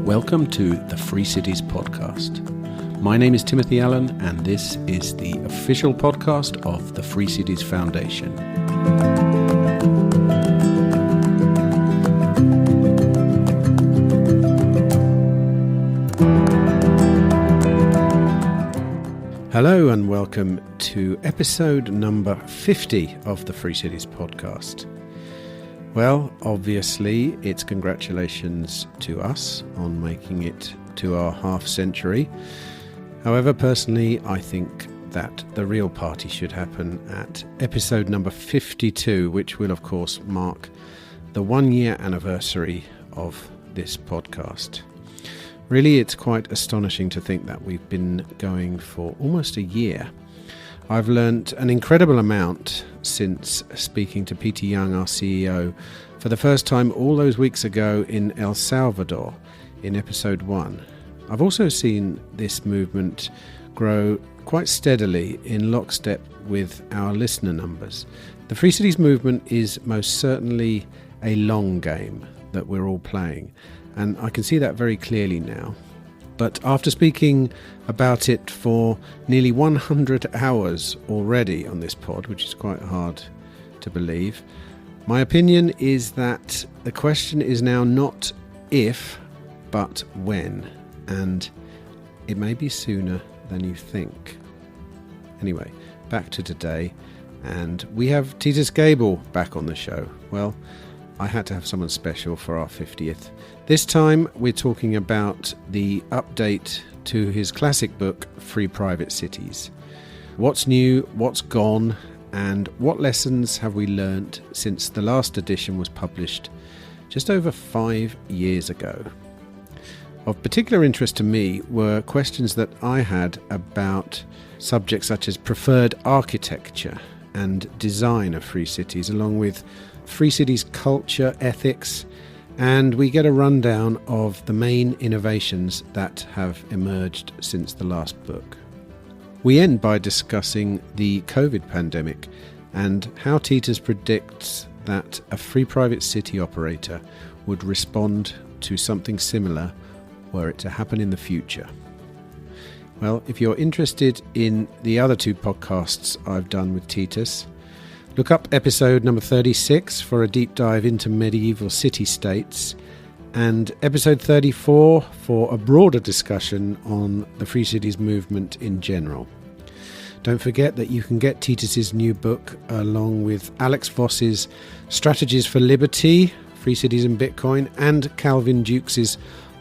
Welcome to the Free Cities podcast. My name is Timothy Allen, and this is the official podcast of the Free Cities Foundation. Hello and welcome to episode number 50 of the Free Cities podcast. Well, obviously, it's congratulations to us on making it to our half century. However, personally, I think that the real party should happen at episode number 52, which will, of course, mark the 1-year anniversary of this podcast. Really, it's quite astonishing to think that we've been going for almost a year. I've learnt an incredible amount since speaking to Peter Young, our CEO, for the first time all those weeks ago in El Salvador in episode 1. I've also seen this movement grow quite steadily in lockstep with our listener numbers. The Free Cities movement is most certainly a long game that we're all playing, and I can see that very clearly now. But after speaking about it for nearly 100 hours already on this pod, which is quite hard to believe, my opinion is that the question is now not if, but when. And it may be sooner than you think. Anyway, back to today. And we have Titus Gebel back on the show. Well, I had to have someone special for our 50th. This time we're talking about the update to his classic book, Free Private Cities. What's new, what's gone, and what lessons have we learnt since the last edition was published just over 5 years ago? Of particular interest to me were questions that I had about subjects such as preferred architecture and design of free cities, along with free cities culture, ethics, and we get a rundown of the main innovations that have emerged since the last book. We end by discussing the COVID pandemic and how Titus predicts that a free private city operator would respond to something similar were it to happen in the future. Well, if you're interested in the other 2 podcasts I've done with Titus, look up episode number 36 for a deep dive into medieval city-states, and episode 34 for a broader discussion on the Free Cities movement in general. Don't forget that you can get Titus's new book along with Alex Voss's Strategies for Liberty, Free Cities and Bitcoin, and Calvin Dukes'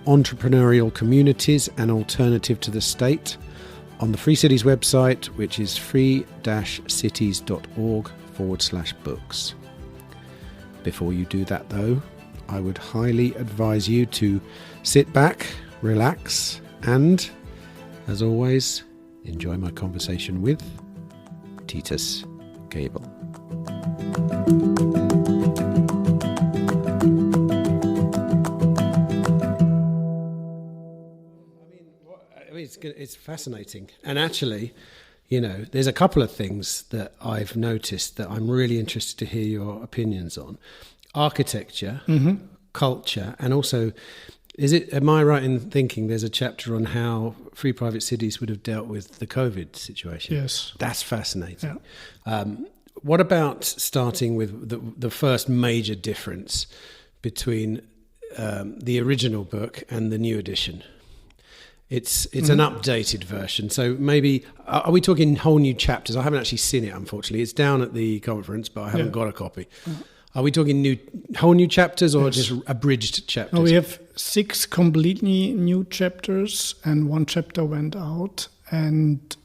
Entrepreneurial Communities, an Alternative to the State, on the Free Cities website, which is free-cities.org/books. Before you do that though, I would highly advise you to sit back, relax, and, as always, enjoy my conversation with Titus Gebel. It's fascinating. And actually, there's a couple of things that I've noticed that I'm really interested to hear your opinions on. Architecture, culture, and also, am I right in thinking there's a chapter on how free private cities would have dealt with the COVID situation? Yes. That's fascinating. Yeah. What about starting with the first major difference between the original book and the new edition? It's an updated version. So maybe, are we talking whole new chapters? I haven't actually seen it, unfortunately. It's down at the conference, but I haven't got a copy. Are we talking whole new chapters or just abridged chapters? No, we have 6 completely new chapters and 1 chapter went out. And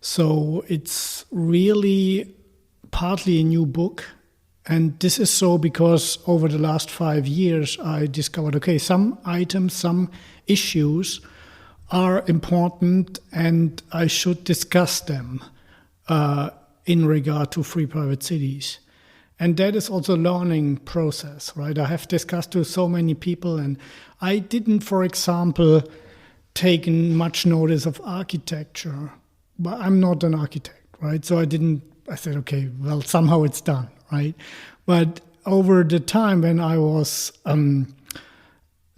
so it's really partly a new book. And this is so because over the last 5 years, I discovered, some items, some issues are important and I should discuss them in regard to free private cities. And that is also a learning process, right? I have discussed with so many people and I didn't, for example, taken much notice of architecture, but I'm not an architect, right? So I said, okay, well, somehow it's done, right? But over the time when I was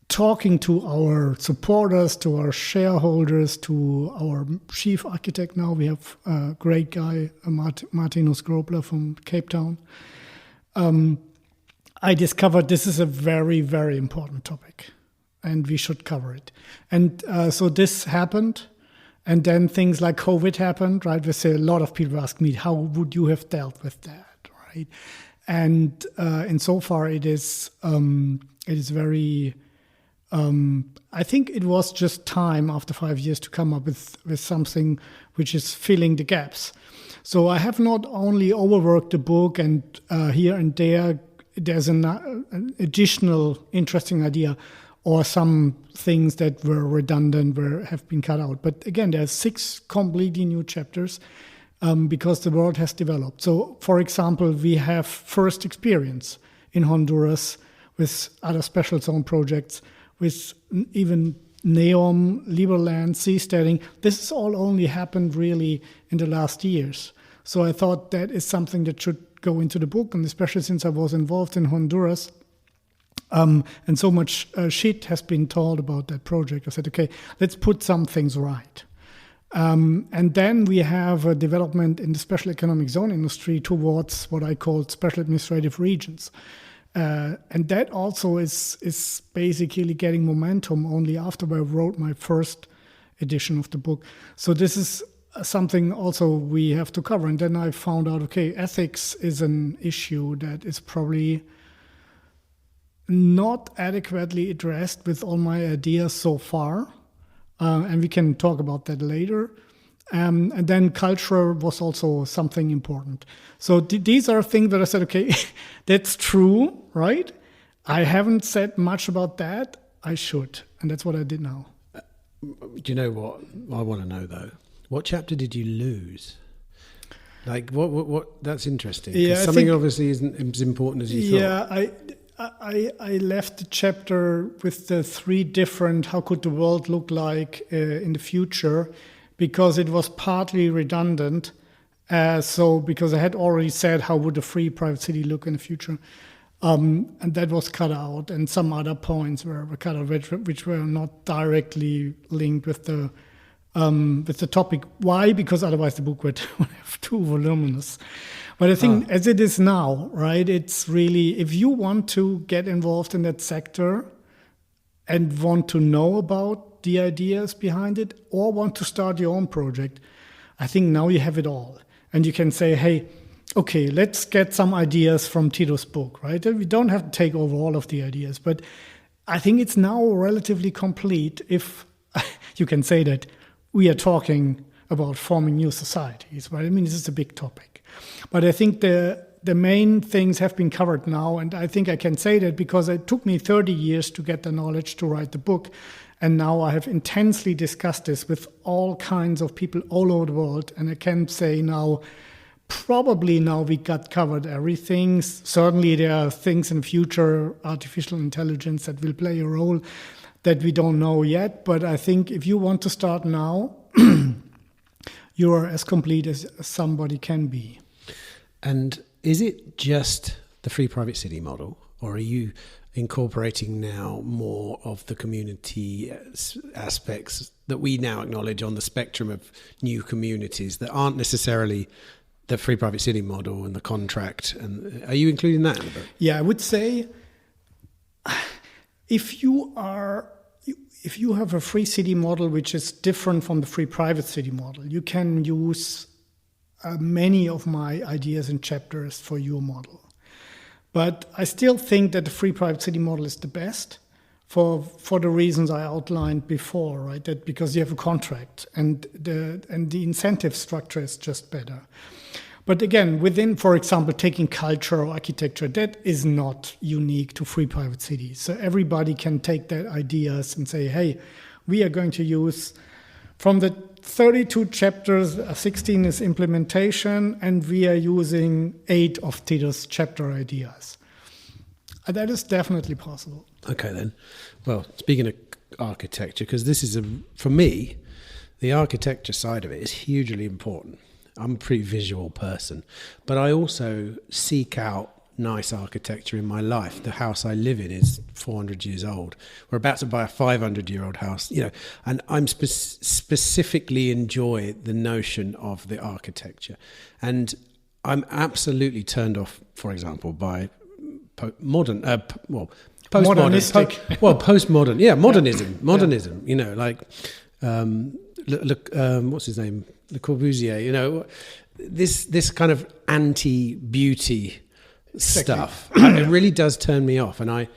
talking to our supporters, to our shareholders, to our chief architect now, we have a great guy, Titus Gebel from Cape Town, I discovered this is a very, very important topic and we should cover it. And so this happened. And then things like COVID happened, right? We say a lot of people ask me, how would you have dealt with that, right? And so far it is very, I think it was just time after 5 years to come up with something which is filling the gaps. So I have not only overworked the book and here and there's an additional interesting idea or some things that were redundant have been cut out. But again, there are 6 completely new chapters because the world has developed. So, for example, we have first experience in Honduras with other special zone projects, with even NEOM, Liberland, Seasteading. This has all only happened really in the last years. So I thought that is something that should go into the book, and especially since I was involved in Honduras, and so much shit has been told about that project. I said, okay, let's put some things right. And then we have a development in the special economic zone industry towards what I call special administrative regions. And that also is basically getting momentum only after I wrote my first edition of the book. So this is something also we have to cover. And then I found out, okay, ethics is an issue that is probably not adequately addressed with all my ideas so far. And we can talk about that later. And then culture was also something important. So these are things that I said, okay, that's true, right? I haven't said much about that. I should. And that's what I did now. Do you know what I want to know, though? What chapter did you lose? Like, what that's interesting. Yeah, something obviously isn't as important as you thought. Yeah, I left the chapter with the 3 different, how could the world look like in the future, because it was partly redundant. So because I had already said how would a free private city look in the future, and that was cut out, and some other points were cut out which were not directly linked with the topic. Why? Because otherwise the book would have too voluminous. But I think as it is now, right, it's really, if you want to get involved in that sector and want to know about the ideas behind it or want to start your own project, I think now you have it all. And you can say, hey, okay, let's get some ideas from Tito's book, right? We don't have to take over all of the ideas, but I think it's now relatively complete if you can say that we are talking about forming new societies, right? I mean, this is a big topic. But I think the main things have been covered now, and I think I can say that because it took me 30 years to get the knowledge to write the book, and now I have intensely discussed this with all kinds of people all over the world, and I can say now, probably now we got covered everything. Certainly there are things in the future, artificial intelligence, that will play a role that we don't know yet, but I think if you want to start now, you are as complete as somebody can be. And is it just the free private city model, or are you incorporating now more of the community aspects that we now acknowledge on the spectrum of new communities that aren't necessarily the free private city model and the contract? And are you including that in the book? Yeah, I would say if you have a free city model which is different from the free private city model, you can use many of my ideas and chapters for your model. But I still think that the free private city model is the best for the reasons I outlined before, right? That because you have a contract and the incentive structure is just better. But again, within, for example, taking culture or architecture, that is not unique to free private cities. So everybody can take their ideas and say, hey, we are going to use, from the 32 chapters, 16 is implementation, and we are using 8 of Titus chapter ideas. That is definitely possible. Okay, then. Well, speaking of architecture, because this is, for me, the architecture side of it is hugely important. I'm a pretty visual person, but I also seek out nice architecture in my life. The house I live in is 400 years old. We're about to buy a 500-year-old house, and I'm specifically enjoy the notion of the architecture. And I'm absolutely turned off, for example, by postmodern. Modernism. What's his name? Le Corbusier. This kind of anti-beauty stuff. It really does turn me off, and I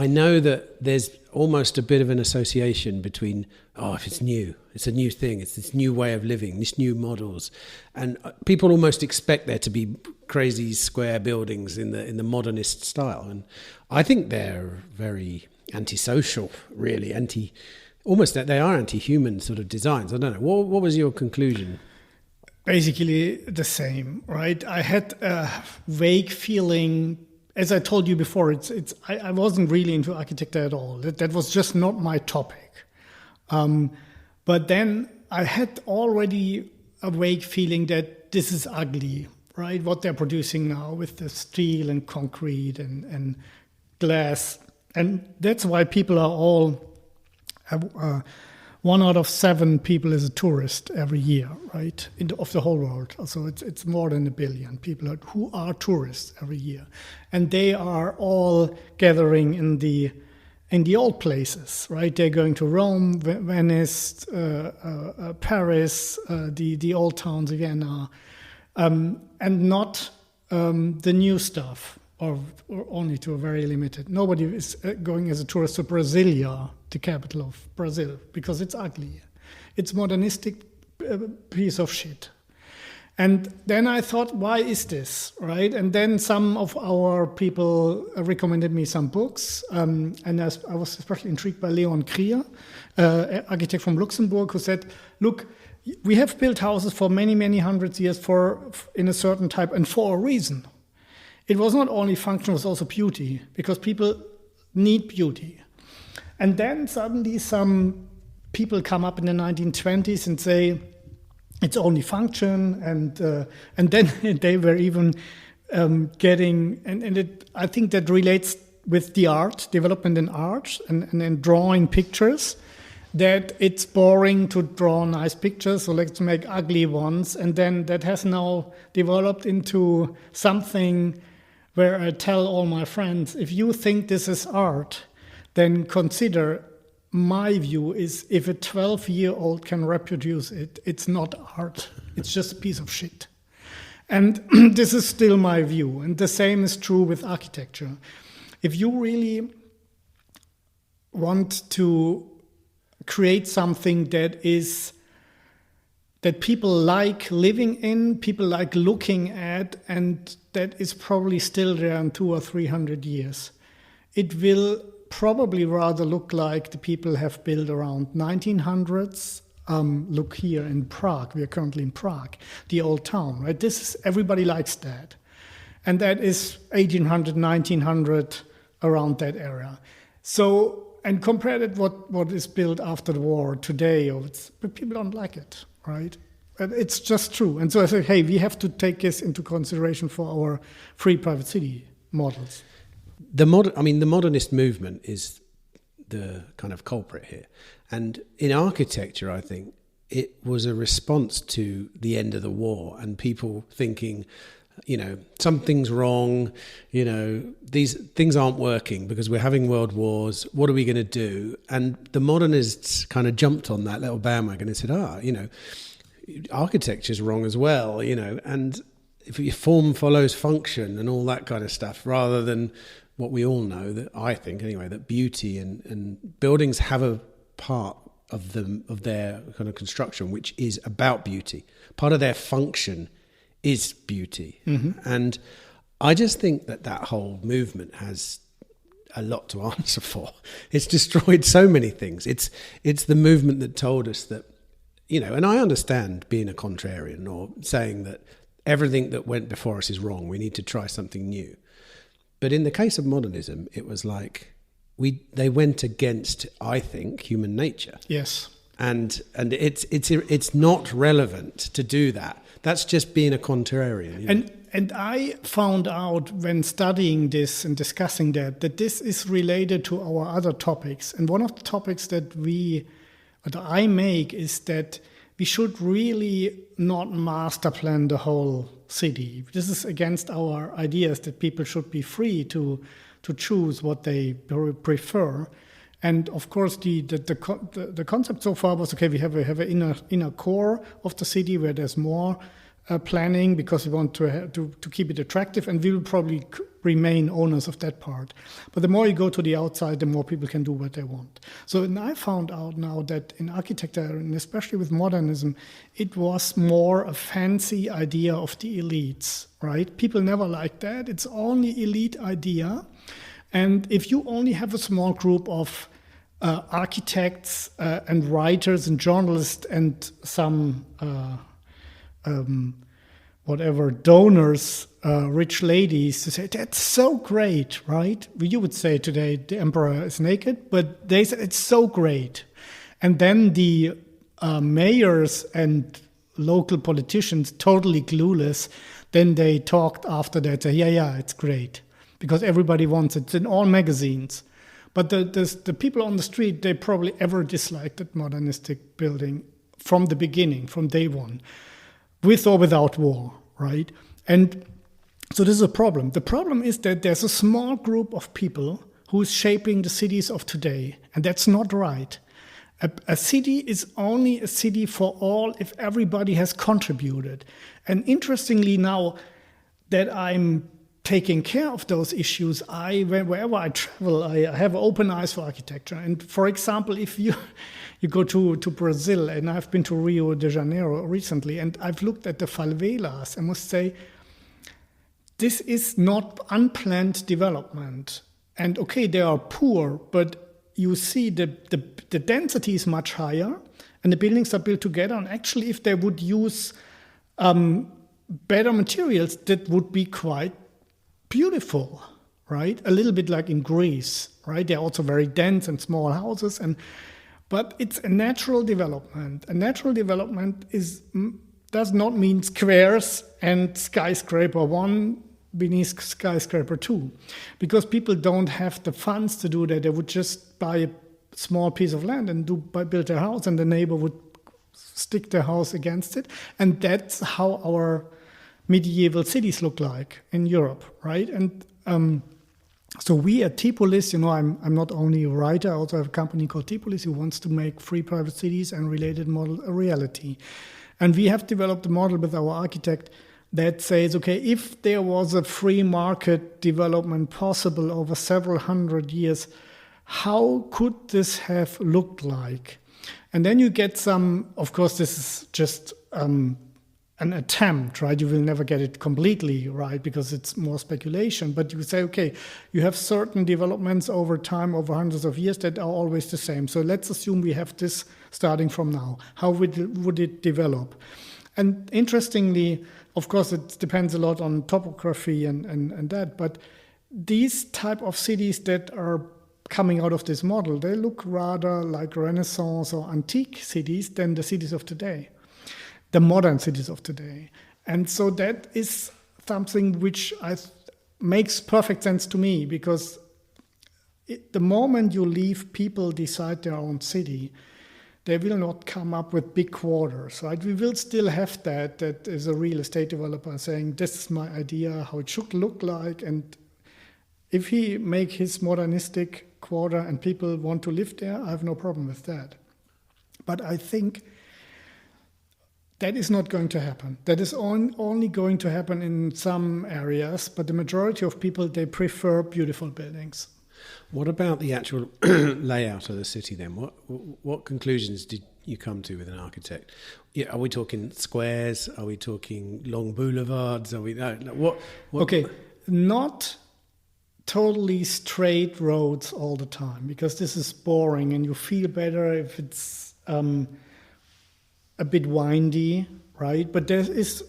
know that there's almost a bit of an association between, if it's new, it's a new thing, it's this new way of living, these new models, and people almost expect there to be crazy square buildings in the modernist style, and I think they're very antisocial, really almost that they are anti-human sort of designs. I don't know. What was your conclusion? Basically the same, right? I had a vague feeling, as I told you before, I wasn't really into architecture at all. That was just not my topic. But then I had already a vague feeling that this is ugly, right? What they're producing now with the steel and concrete and glass. And that's why people are all... 1 out of 7 people is a tourist every year, right? Of the whole world. So it's more than 1 billion people who are tourists every year. And they are all gathering in the old places, right? They're going to Rome, Venice, Paris, the old towns, Vienna, and not the new stuff, or only to a very limited. Nobody is going as a tourist to Brasilia, the capital of Brazil, because it's ugly. It's modernistic piece of shit. And then I thought, why is this, right? And then some of our people recommended me some books, and I was especially intrigued by Leon Krier, architect from Luxembourg, who said, look, we have built houses for many, many hundreds of years in a certain type and for a reason. It was not only function, it was also beauty, because people need beauty. And then suddenly some people come up in the 1920s and say it's only function, and then they were even getting, I think that relates with the art, development in art, and drawing pictures, that it's boring to draw nice pictures, so let's make ugly ones. And then that has now developed into something where I tell all my friends, if you think this is art, then consider, my view is, if a 12-year-old can reproduce it, it's not art. It's just a piece of shit. And this is still my view. And the same is true with architecture. If you really want to create something that people like living in, people like looking at, and that is probably still there in 200 or 300 years, it will probably rather look like the people have built around 1900s. Look here in Prague. We are currently in Prague, the old town, right? Everybody likes that. And that is 1800, 1900, around that era. So, and compare that what is built after the war today, but people don't like it, right? It's just true. And so I said, hey, we have to take this into consideration for our free private city models. The modernist movement is the kind of culprit here. And in architecture, I think it was a response to the end of the war and people thinking, something's wrong, these things aren't working because we're having world wars. What are we going to do? And the modernists kind of jumped on that little bandwagon and said, architecture's wrong as well, and if your form follows function and all that kind of stuff, rather than what we all know, that I think anyway, that beauty and buildings have a part of their kind of construction which is about beauty. Part of their function is beauty. Mm-hmm. And I just think that whole movement has a lot to answer for. It's destroyed so many things. It's the movement that told us that, and I understand being a contrarian or saying that everything that went before us is wrong. We need to try something new. But in the case of modernism, it was like, they went against, I think, human nature. Yes. And it's not relevant to do that. That's just being a contrarian. You know? And I found out when studying this and discussing that this is related to our other topics. And one of the topics that I make is that we should really not master plan the whole city. This is against our ideas that people should be free to choose what they prefer. And of course, the concept so far was, okay, we have an inner core of the city where there's more planning because we want to keep it attractive, and we will probably remain owners of that part. But the more you go to the outside, the more people can do what they want. So and I found out now that in architecture, and especially with modernism, it was more a fancy idea of the elites, right? People never like that. It's only elite idea. And if you only have a small group of architects and writers and journalists and some donors, rich ladies, to say, that's so great, right? You would say today the emperor is naked, but they say it's so great. And then the mayors and local politicians, totally clueless, then they talked after that, say, yeah, it's great. Because everybody wants it. It's in all magazines. But the people on the street, they probably ever disliked that modernistic building from the beginning, from day one, with or without war, right? And so this is a problem. The problem is that there's a small group of people who is shaping the cities of today, and that's not right. A city is only a city for all if everybody has contributed. And interestingly, now that I'm taking care of those issues, wherever I travel, I have open eyes for architecture. And for example, if you go to Brazil, and I've been to Rio de Janeiro recently, and I've looked at the favelas, I must say, this is not unplanned development. And okay, they are poor, but you see the density is much higher, and the buildings are built together. And actually, if they would use better materials, that would be quite beautiful, right? A little bit like in Greece, right? They're also very dense and small houses, but it's a natural development. A natural development does not mean squares and skyscraper 1 beneath skyscraper 2, because people don't have the funds to do that. They would just buy a small piece of land and build a house, and the neighbor would stick their house against it, and that's how our medieval cities look like in Europe, right? And so we at T-Polis, I'm not only a writer, I also have a company called T-Polis who wants to make free private cities and related model a reality. And we have developed a model with our architect that says, okay, if there was a free market development possible over several hundred years, how could this have looked like? And then you get some, of course, this is just an attempt, right? You will never get it completely right because it's more speculation. But you say, okay, you have certain developments over time, over hundreds of years that are always the same. So let's assume we have this starting from now. How would it develop? And interestingly, of course, it depends a lot on topography and that. But these type of cities that are coming out of this model, they look rather like Renaissance or antique cities than the cities of today. The modern cities of today. And so that is something which makes perfect sense to me, because the moment you leave people decide their own city, they will not come up with big quarters, right? We will still have that is a real estate developer saying, this is my idea, how it should look like. And if he make his modernistic quarter and people want to live there, I have no problem with that. But I think that is not going to happen. That is only going to happen in some areas, but the majority of people, they prefer beautiful buildings. What about the actual layout of the city then? What conclusions did you come to with an architect? Are we talking squares? Are we talking long boulevards? Are we what? Okay, not totally straight roads all the time, because this is boring, and you feel better if it's a bit windy, right? But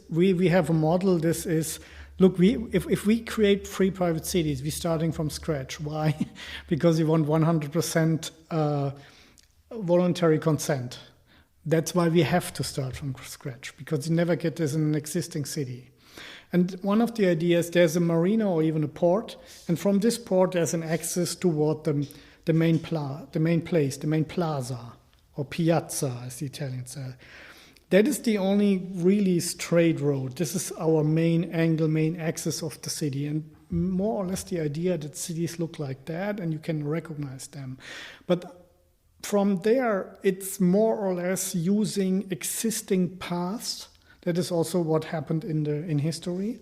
we have a model. This is Look, if we create free private cities, we're starting from scratch. Why? Because we want 100% voluntary consent. That's why we have to start from scratch, because you never get this in an existing city. And one of the ideas, there's a marina or even a port, and from this port there's an access toward the main place, the main plaza, or piazza, as the Italians say. That is the only really straight road. This is our main angle, main axis of the city. And more or less the idea that cities look like that and you can recognize them. But from there, it's more or less using existing paths. That is also what happened in history.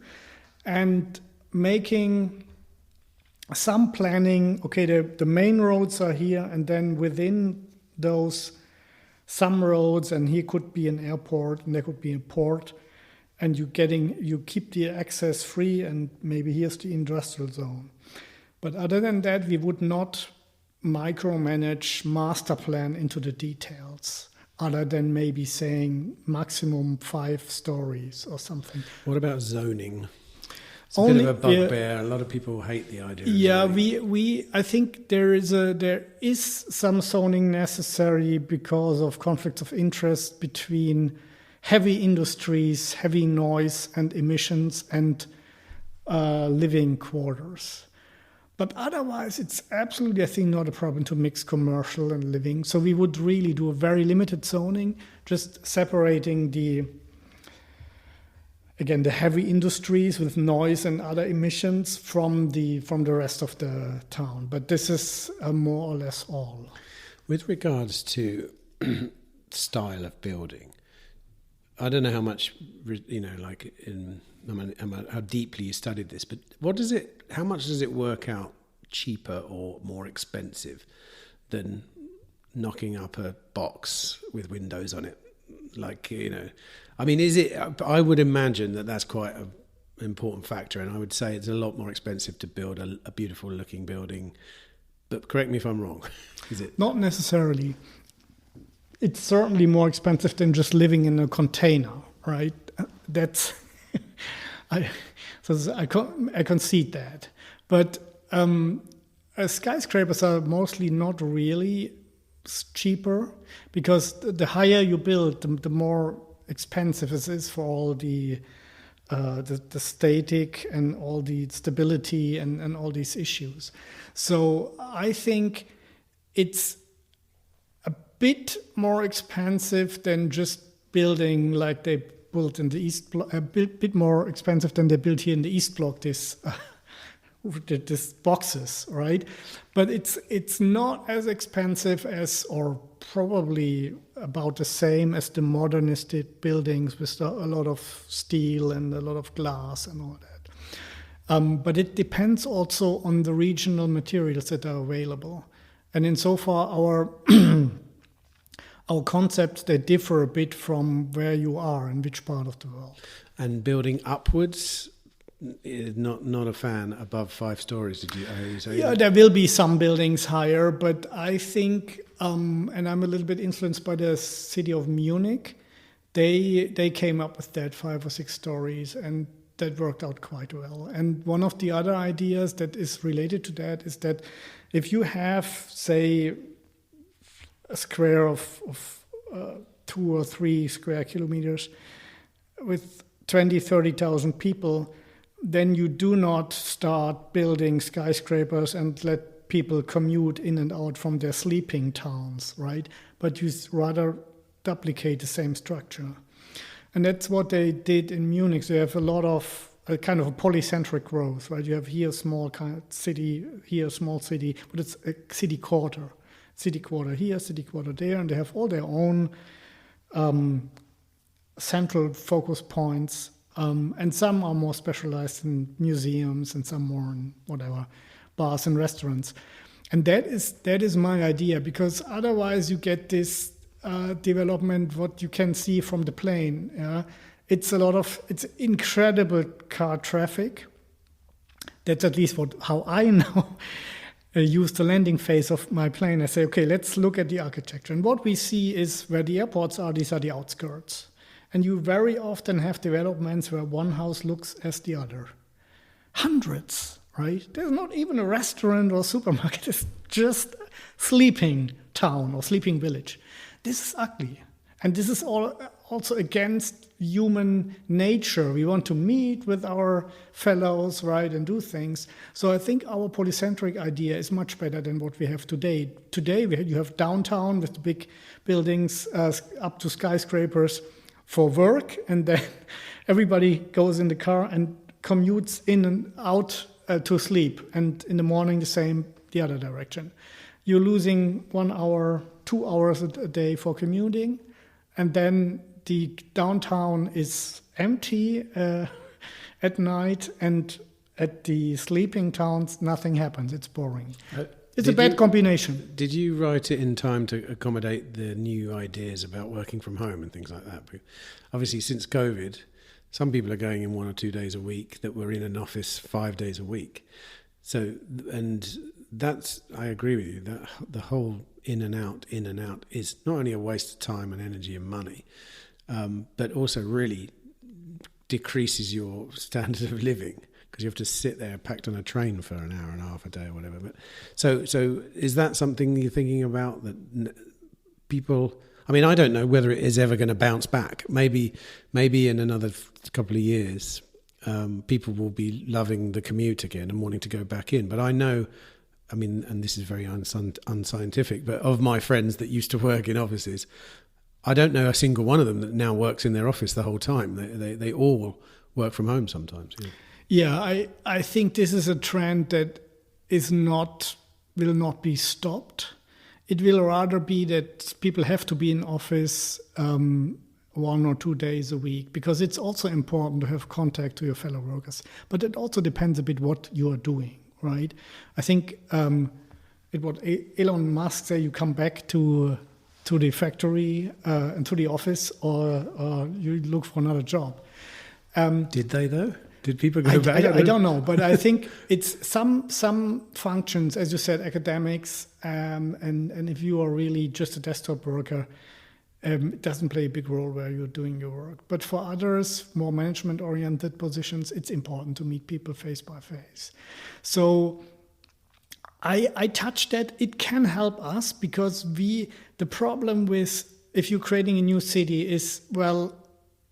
And making some planning. Okay, the main roads are here, and then within those some roads, and here could be an airport, and there could be a port, and you keep the access free, and maybe here's the industrial zone. But other than that, we would not micromanage master plan into the details, other than maybe saying maximum 5 stories or something. What about zoning? It's a bit of a bugbear. A lot of people hate the idea. Yeah, I think there is some zoning necessary because of conflicts of interest between heavy industries, heavy noise and emissions, and living quarters. But otherwise, it's absolutely, I think, not a problem to mix commercial and living. So we would really do a very limited zoning, just separating the heavy industries with noise and other emissions from the rest of the town. But this is more or less all. With regards to style of building, I don't know how much, how deeply you studied this, but how much does it work out cheaper or more expensive than knocking up a box with windows on it? I would imagine that that's quite an important factor, and I would say it's a lot more expensive to build a beautiful looking building. But correct me if I'm wrong. Is it? Not necessarily. It's certainly more expensive than just living in a container, right? That's I concede that. But skyscrapers are mostly not really cheaper, because the higher you build, the more expensive it is for all the static and all the stability and all these issues. So I think it's a bit more expensive than just building like they built in the East Bloc, a bit more expensive than they built here in the East Bloc, this boxes, right? But it's not as expensive as, or probably about the same as, the modernistic buildings with a lot of steel and a lot of glass and all that. But it depends also on the regional materials that are available. And insofar our concepts, they differ a bit from where you are and which part of the world. And building upwards, not a fan above 5 stories, did you say? Yeah, there will be some buildings higher, but I think, and I'm a little bit influenced by the city of Munich, they came up with that 5 or 6 stories, and that worked out quite well. And one of the other ideas that is related to that is that if you have, say, a square of 2 or 3 square kilometers with 20,000-30,000 people, then you do not start building skyscrapers and let people commute in and out from their sleeping towns, right? But you rather duplicate the same structure. And that's what they did in Munich. So you have a lot of a kind of a polycentric growth, right? You have here a small kind of city, here a small city, but it's a city quarter. City quarter here, city quarter there, and they have all their own central focus points. And some are more specialized in museums, and some more in whatever, bars and restaurants. And that is my idea, because otherwise you get this development, what you can see from the plane. Yeah? It's incredible car traffic. That's at least how I now use the landing phase of my plane. I say, okay, let's look at the architecture. And what we see is where the airports are, these are the outskirts. And you very often have developments where one house looks as the other, hundreds, right? There's not even a restaurant or supermarket. It's just sleeping town or sleeping village. This is ugly. And this is all also against human nature. We want to meet with our fellows, right, and do things. So I think our polycentric idea is much better than what we have today. Today you have downtown with the big buildings up to skyscrapers for work, and then everybody goes in the car and commutes in and out to sleep, and in the morning the same, the other direction. You're losing 1 hour, 2 hours a day for commuting, and then the downtown is empty at night, and at the sleeping towns nothing happens. It's boring. It's a bad combination. Did you write it in time to accommodate the new ideas about working from home and things like that? Obviously, since COVID, some people are going in 1 or 2 days a week that were in an office 5 days a week. So, and that's, I agree with you, that the whole in and out is not only a waste of time and energy and money, but also really decreases your standard of living, because you have to sit there packed on a train for an hour and a half a day or whatever. But so is that something you're thinking about, that people? I mean, I don't know whether it is ever going to bounce back. Maybe in another couple of years, people will be loving the commute again and wanting to go back in. But I know, I mean, and this is very unscientific, but of my friends that used to work in offices, I don't know a single one of them that now works in their office the whole time. They all work from home sometimes. Yeah, I think this is a trend that will not be stopped. It will rather be that people have to be in office 1 or 2 days a week, because it's also important to have contact to your fellow workers. But it also depends a bit what you are doing, right? I think what Elon Musk say, you come back to the factory and to the office, or you look for another job. Did they though? Did people go back? I don't know, but I think it's some functions, as you said, academics, and if you are really just a desktop worker, it doesn't play a big role where you're doing your work. But for others, more management-oriented positions, it's important to meet people face by face. So I touched that. It can help us, because the problem with, if you're creating a new city is, well,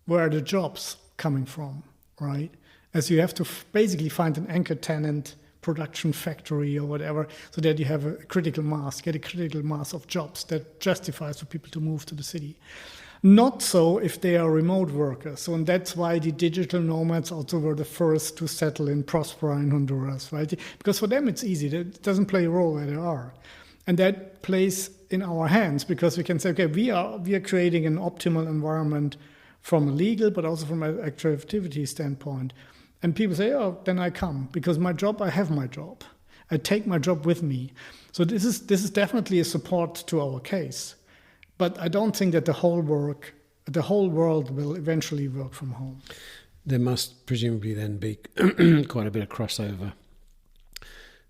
where are the jobs coming from, right? As you have to basically find an anchor tenant, production factory or whatever, so that you have a critical mass of jobs that justifies for people to move to the city. Not so if they are remote workers. So, and that's why the digital nomads also were the first to settle in Prospera in Honduras, right? Because for them it's easy. It doesn't play a role where they are. And that plays in our hands, because we can say, okay, we are creating an optimal environment from a legal, but also from an activity standpoint. And people say, oh, then I come, because I have my job. I take my job with me. So this is definitely a support to our case. But I don't think that the whole world will eventually work from home. There must presumably then be quite a bit of crossover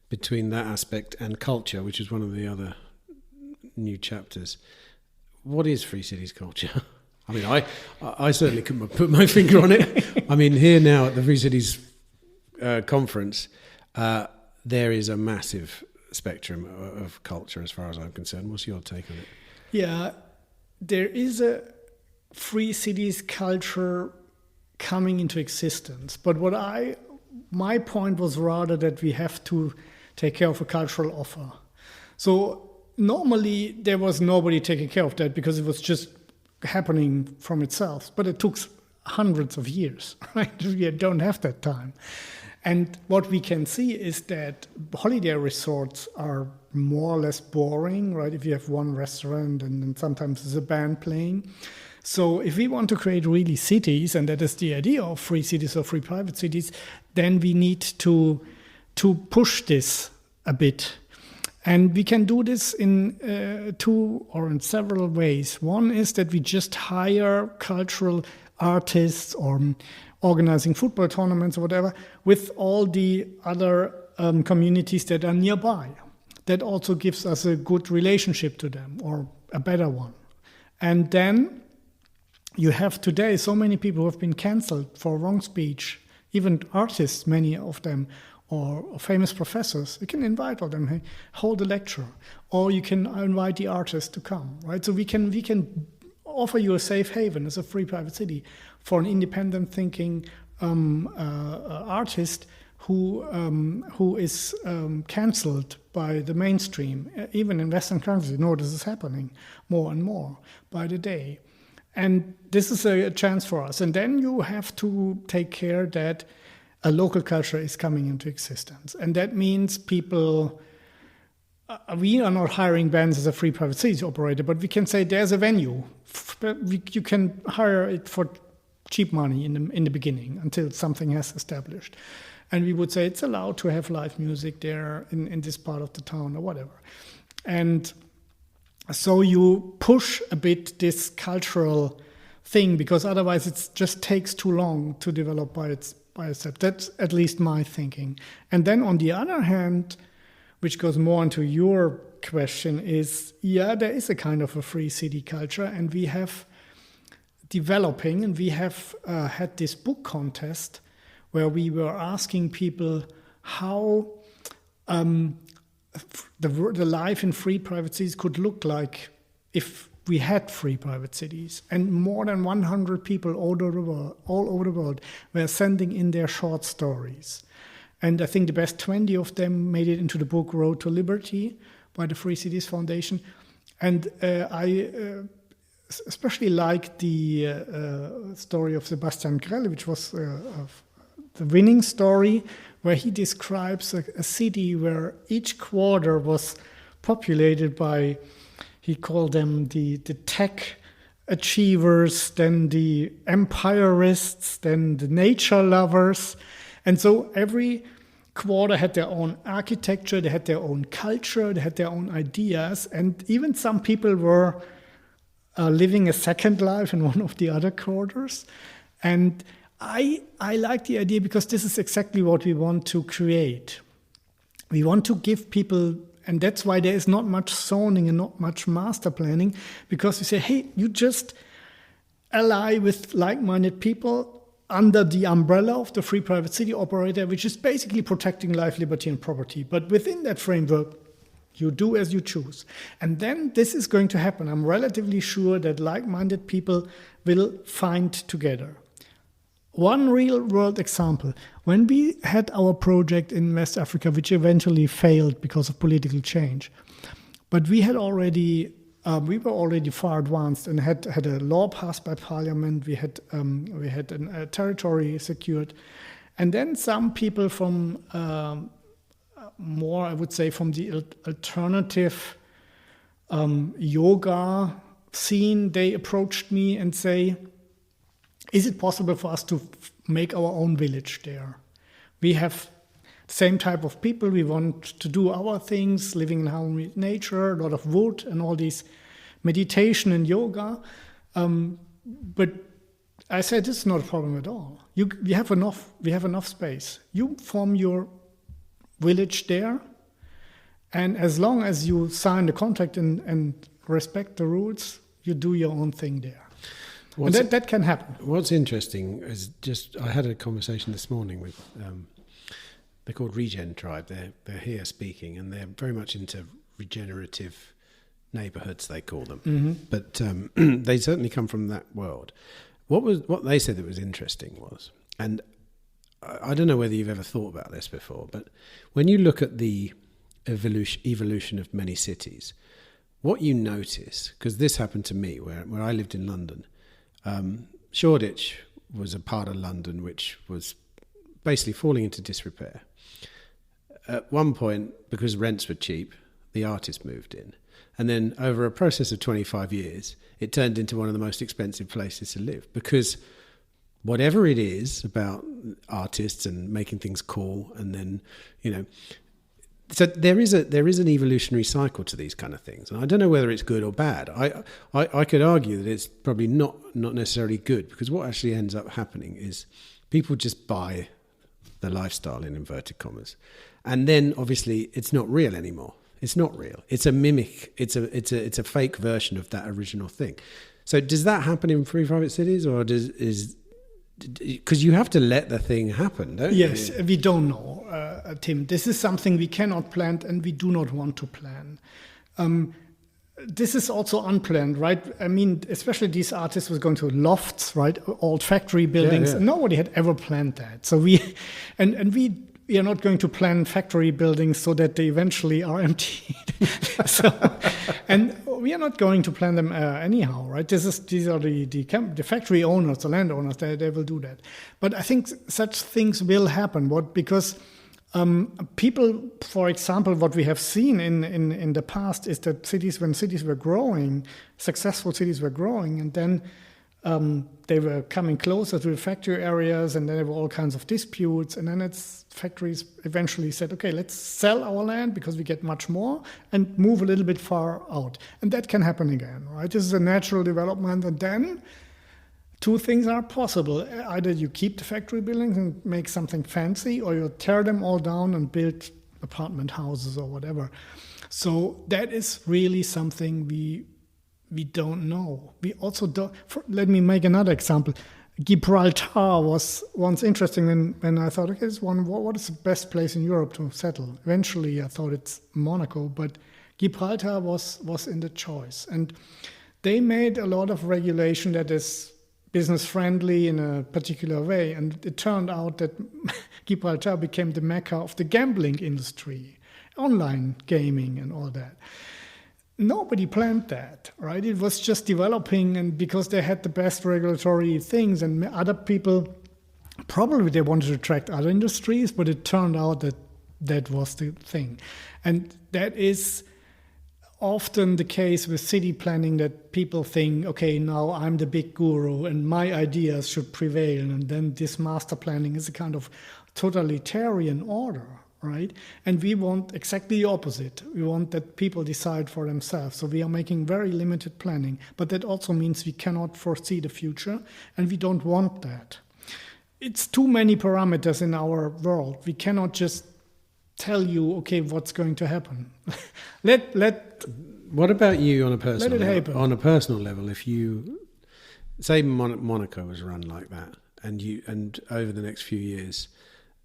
between that aspect and culture, which is one of the other new chapters. What is Free Cities culture? I mean, I certainly couldn't put my finger on it. I mean, here now at the Free Cities conference, there is a massive spectrum of culture as far as I'm concerned. What's your take on it? Yeah, there is a Free Cities culture coming into existence. But my point was rather that we have to take care of a cultural offer. So normally there was nobody taking care of that, because it was just happening from itself, but it took hundreds of years, right? We don't have that time. And what we can see is that holiday resorts are more or less boring, right? If you have one restaurant and then sometimes there's a band playing. So if we want to create really cities, and that is the idea of free cities or free private cities, then we need to push this a bit. And we can do this in two or in several ways. One is that we just hire cultural artists or organizing football tournaments or whatever with all the other communities that are nearby. That also gives us a good relationship to them, or a better one. And then you have today so many people who have been cancelled for wrong speech even artists, many of them, or famous professors. You can invite all them, hey, hold a lecture, or you can invite the artist to come, right? So we can offer you a safe haven as a free private city for an independent thinking artist who is cancelled by the mainstream. Even in Western countries, you know, this is happening more and more by the day. And this is a chance for us. And then you have to take care that a local culture is coming into existence. And that means people, we are not hiring bands as a free private cities operator, but we can say there's a venue. You can hire it for cheap money in the beginning until something has established. And we would say it's allowed to have live music there in this part of the town or whatever. And so you push a bit this cultural thing, because otherwise it just takes too long to develop by itself. That's at least my thinking. And then on the other hand, which goes more into your question, is, there is a kind of a free city culture, and we have developing, and we have had this book contest where we were asking people how the life in free private cities could look like if we had free private cities. And more than 100 people all over the world were sending in their short stories. And I think the best 20 of them made it into the book Road to Liberty by the Free Cities Foundation. And I especially liked the story of Sebastian Grell, which was the winning story, where he describes a city where each quarter was populated by, he called them the tech achievers, then the empirists, then the nature lovers. And so every quarter had their own architecture, they had their own culture, they had their own ideas, and even some people were living a second life in one of the other quarters. And I like the idea, because this is exactly what we want to create. We want to give people, and that's why there is not much zoning and not much master planning, because we say, hey, you just ally with like-minded people under the umbrella of the free private city operator, which is basically protecting life, liberty, and property. But within that framework, you do as you choose. And then this is going to happen. I'm relatively sure that like-minded people will find together. One real-world example, when we had our project in West Africa, which eventually failed because of political change, but we were already far advanced and had a law passed by parliament. We had a territory secured, and then some people from more, I would say, from the alternative yoga scene, they approached me and say, is it possible for us to make our own village there? We have the same type of people. We want to do our things, living in harmony with nature, a lot of wood and all these meditation and yoga. But I said, this is not a problem at all. We have enough space. You form your village there, and as long as you sign the contract and respect the rules, you do your own thing there. And that can happen. What's interesting is I had a conversation this morning with, they're called Regen Tribe. They're here speaking, and they're very much into regenerative neighbourhoods, they call them. Mm-hmm. But they certainly come from that world. What they said that was interesting was, and I don't know whether you've ever thought about this before, but when you look at the evolution of many cities, what you notice, because this happened to me where I lived in London, Shoreditch was a part of London which was basically falling into disrepair. At one point, because rents were cheap, the artists moved in. And then over a process of 25 years, it turned into one of the most expensive places to live, because whatever it is about artists and making things cool, and then, so there is an evolutionary cycle to these kind of things, and I don't know whether it's good or bad. I could argue that it's probably not necessarily good, because what actually ends up happening is people just buy the lifestyle in inverted commas, and then obviously it's not real anymore. It's not real. It's a mimic. It's a fake version of that original thing. So does that happen in free private cities, or is because you have to let the thing happen, don't you? Yes, we don't know, Tim. This is something we cannot plan, and we do not want to plan. This is also unplanned, right? I mean, especially these artists was going to lofts, right? Old factory buildings. Yeah. Nobody had ever planned that. So we are not going to plan factory buildings so that they eventually are emptied. And we are not going to plan them anyhow, right? These are the factory owners, the landowners. They will do that. But I think such things will happen. Because people, for example, what we have seen in the past is that when cities were growing, successful cities were growing, and then they were coming closer to the factory areas, and then there were all kinds of disputes, and then factories eventually said, okay, let's sell our land because we get much more and move a little bit far out. And that can happen again, right? This is a natural development, and then two things are possible. Either you keep the factory buildings and make something fancy, or you tear them all down and build apartment houses or whatever. So that is really something we don't know. We also don't. Let me make another example. Gibraltar was once interesting when I thought, okay, what is the best place in Europe to settle? Eventually, I thought it's Monaco, but Gibraltar was in the choice. And they made a lot of regulation that is business friendly in a particular way, and it turned out that Gibraltar became the mecca of the gambling industry, online gaming and all that. Nobody planned that, right? It was just developing, and because they had the best regulatory things, and other people, probably they wanted to attract other industries, but it turned out that was the thing. And that is often the case with city planning, that people think, okay, now I'm the big guru and my ideas should prevail, and then this master planning is a kind of totalitarian order, right? And we want exactly the opposite. We want that people decide for themselves. So we are making very limited planning, but that also means we cannot foresee the future, and we don't want that. It's too many parameters in our world. We cannot just tell you, okay, what's going to happen. What about you on a personal let it level? happen. On a personal level, if you say Monaco was run like that, and over the next few years,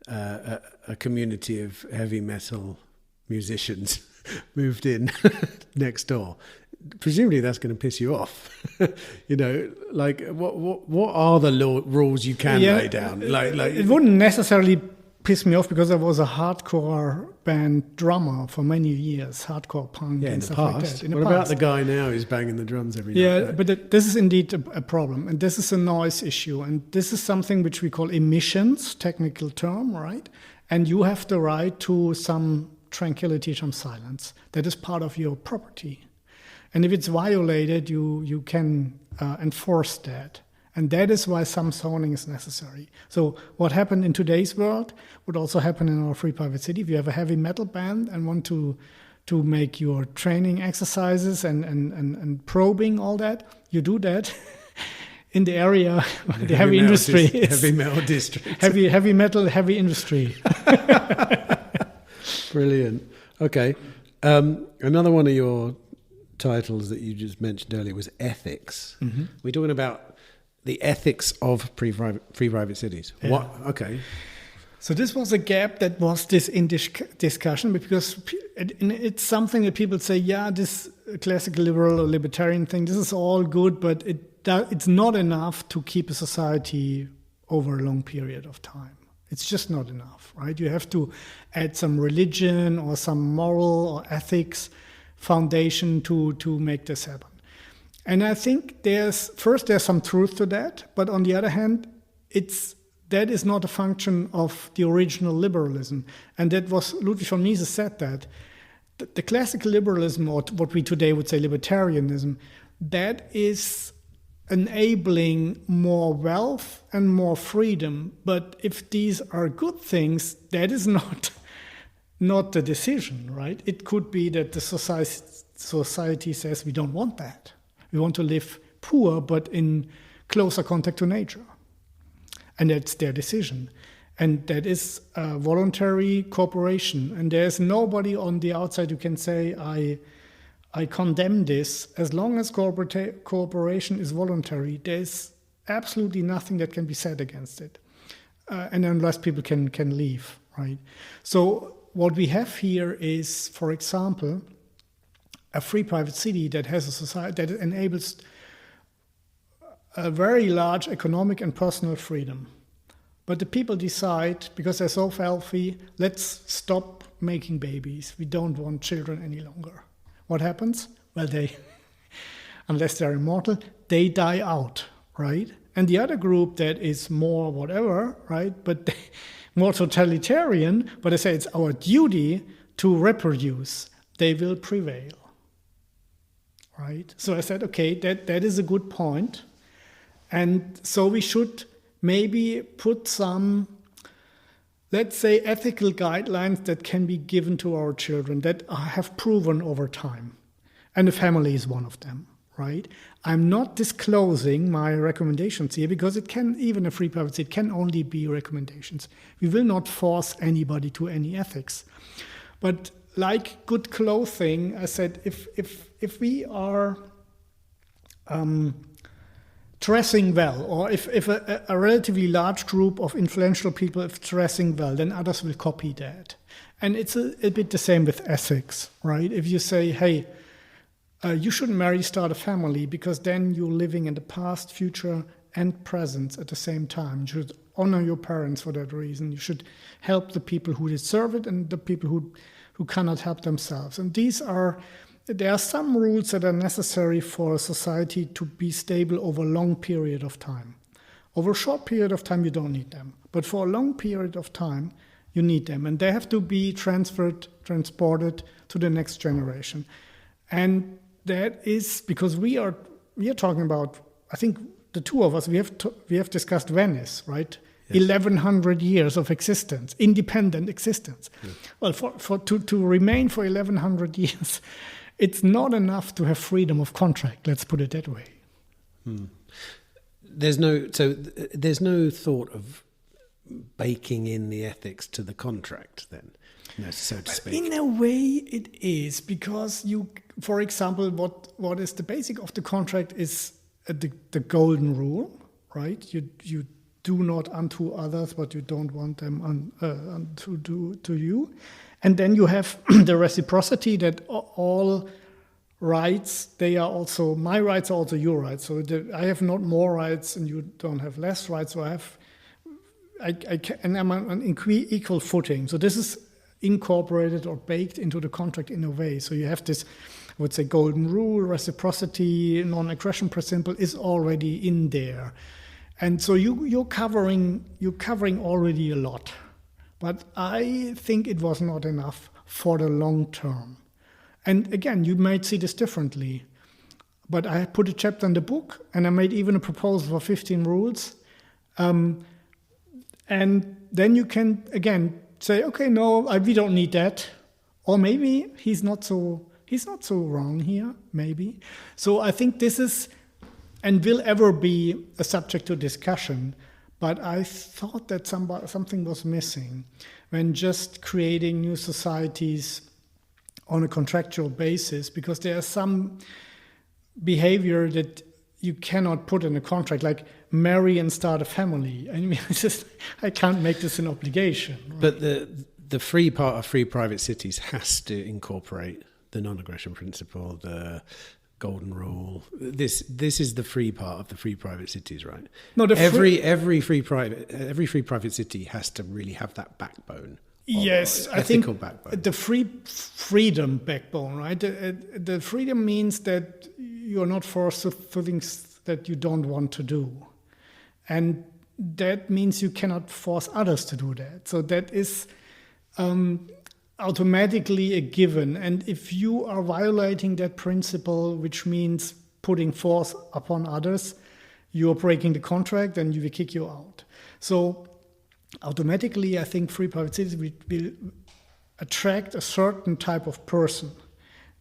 a community of heavy metal musicians moved in next door, presumably that's going to piss you off. Like what are the rules you can lay down? Like it wouldn't necessarily piss me off, because I was a hardcore band drummer for many years, hardcore punk and stuff like that. What about the guy now who's banging the drums every night? Yeah, but this is indeed a problem, and this is a noise issue, and this is something which we call emissions, technical term, right? And you have the right to some tranquility, some silence. That is part of your property. And if it's violated, you can enforce that. And that is why some zoning is necessary. So what happened in today's world would also happen in our free private city. If you have a heavy metal band and want to make your training exercises and probing, all that, you do that in the area where the heavy industry is. Heavy metal district. Heavy metal, heavy industry. Brilliant. Okay. Another one of your titles that you just mentioned earlier was ethics. Mm-hmm. We're talking about the ethics of free private cities. Yeah. What? Okay. So this was a gap that was in discussion, because it's something that people say, yeah, this classical liberal or libertarian thing, this is all good, but it's not enough to keep a society over a long period of time. It's just not enough, right? You have to add some religion or some moral or ethics foundation to make this happen. And I think there's some truth to that, but on the other hand, that is not a function of the original liberalism. And that was Ludwig von Mises said that. The classical liberalism, or what we today would say libertarianism, that is enabling more wealth and more freedom. But if these are good things, that is not the decision, right? It could be that the society says we don't want that. We want to live poor, but in closer contact to nature. And that's their decision. And that is a voluntary cooperation. And there's nobody on the outside who can say, I condemn this. As long as cooperation is voluntary, there's absolutely nothing that can be said against it. And unless people can leave, right? So what we have here is, for example, a free private city that has a society that enables a very large economic and personal freedom. But the people decide, because they're so wealthy, let's stop making babies. We don't want children any longer. What happens? Well, unless they're immortal, they die out, right? And the other group that is more whatever, right, but more totalitarian, but they say it's our duty to reproduce, they will prevail, right? So I said, okay, that is a good point. And so we should maybe put some, let's say, ethical guidelines that can be given to our children that have proven over time. And the family is one of them. Right? I'm not disclosing my recommendations here because it can, even a free private city, it can only be recommendations. We will not force anybody to any ethics. But like good clothing, I said, if we are dressing well, or if a relatively large group of influential people is dressing well, then others will copy that. And it's a bit the same with ethics, right? If you say, hey, you shouldn't marry, start a family, because then you're living in the past, future, and present at the same time. You should honor your parents for that reason. You should help the people who deserve it and the people who cannot help themselves. And there are some rules that are necessary for a society to be stable over a long period of time. Over a short period of time, you don't need them. But for a long period of time, you need them. And they have to be transported to the next generation. And that is because we are talking about, I think the two of us, we have discussed Venice, right? Yes. 1,100 years of existence, independent existence. Yes. Well, to remain for 1,100 years, it's not enough to have freedom of contract. Let's put it that way. There's no thought of baking in the ethics to the contract, then. So to speak. In a way, it is, because for example, what is the basic of the contract is the golden rule, right? You do not unto others what you don't want them to do to you, and then you have the reciprocity that all rights, they are also my rights are also your rights. So I have not more rights and you don't have less rights. So I'm on equal footing. So this is incorporated or baked into the contract in a way. So you have this, I would say, golden rule, reciprocity, non-aggression principle is already in there. And so you're covering already a lot. But I think it was not enough for the long term. And again, you might see this differently. But I put a chapter in the book, and I made even a proposal for 15 rules. And then you can, again, say, okay, no, we don't need that. Or maybe he's not so wrong here, maybe. So I think this is and will ever be a subject to discussion. But I thought that something was missing when just creating new societies on a contractual basis, because there are some behavior that you cannot put in a contract, like marry and start a family. I mean, I can't make this an obligation. Right? But the free part of free private cities has to incorporate the non-aggression principle, the golden rule. This is the free part of the free private cities, right? No, every free private city has to really have that backbone. Yes, I think backbone. The freedom backbone, right? The freedom means that you're not forced to things that you don't want to do. And that means you cannot force others to do that. So that is automatically a given. And if you are violating that principle, which means putting force upon others, you're breaking the contract and we will kick you out. So automatically, I think free private cities will attract a certain type of person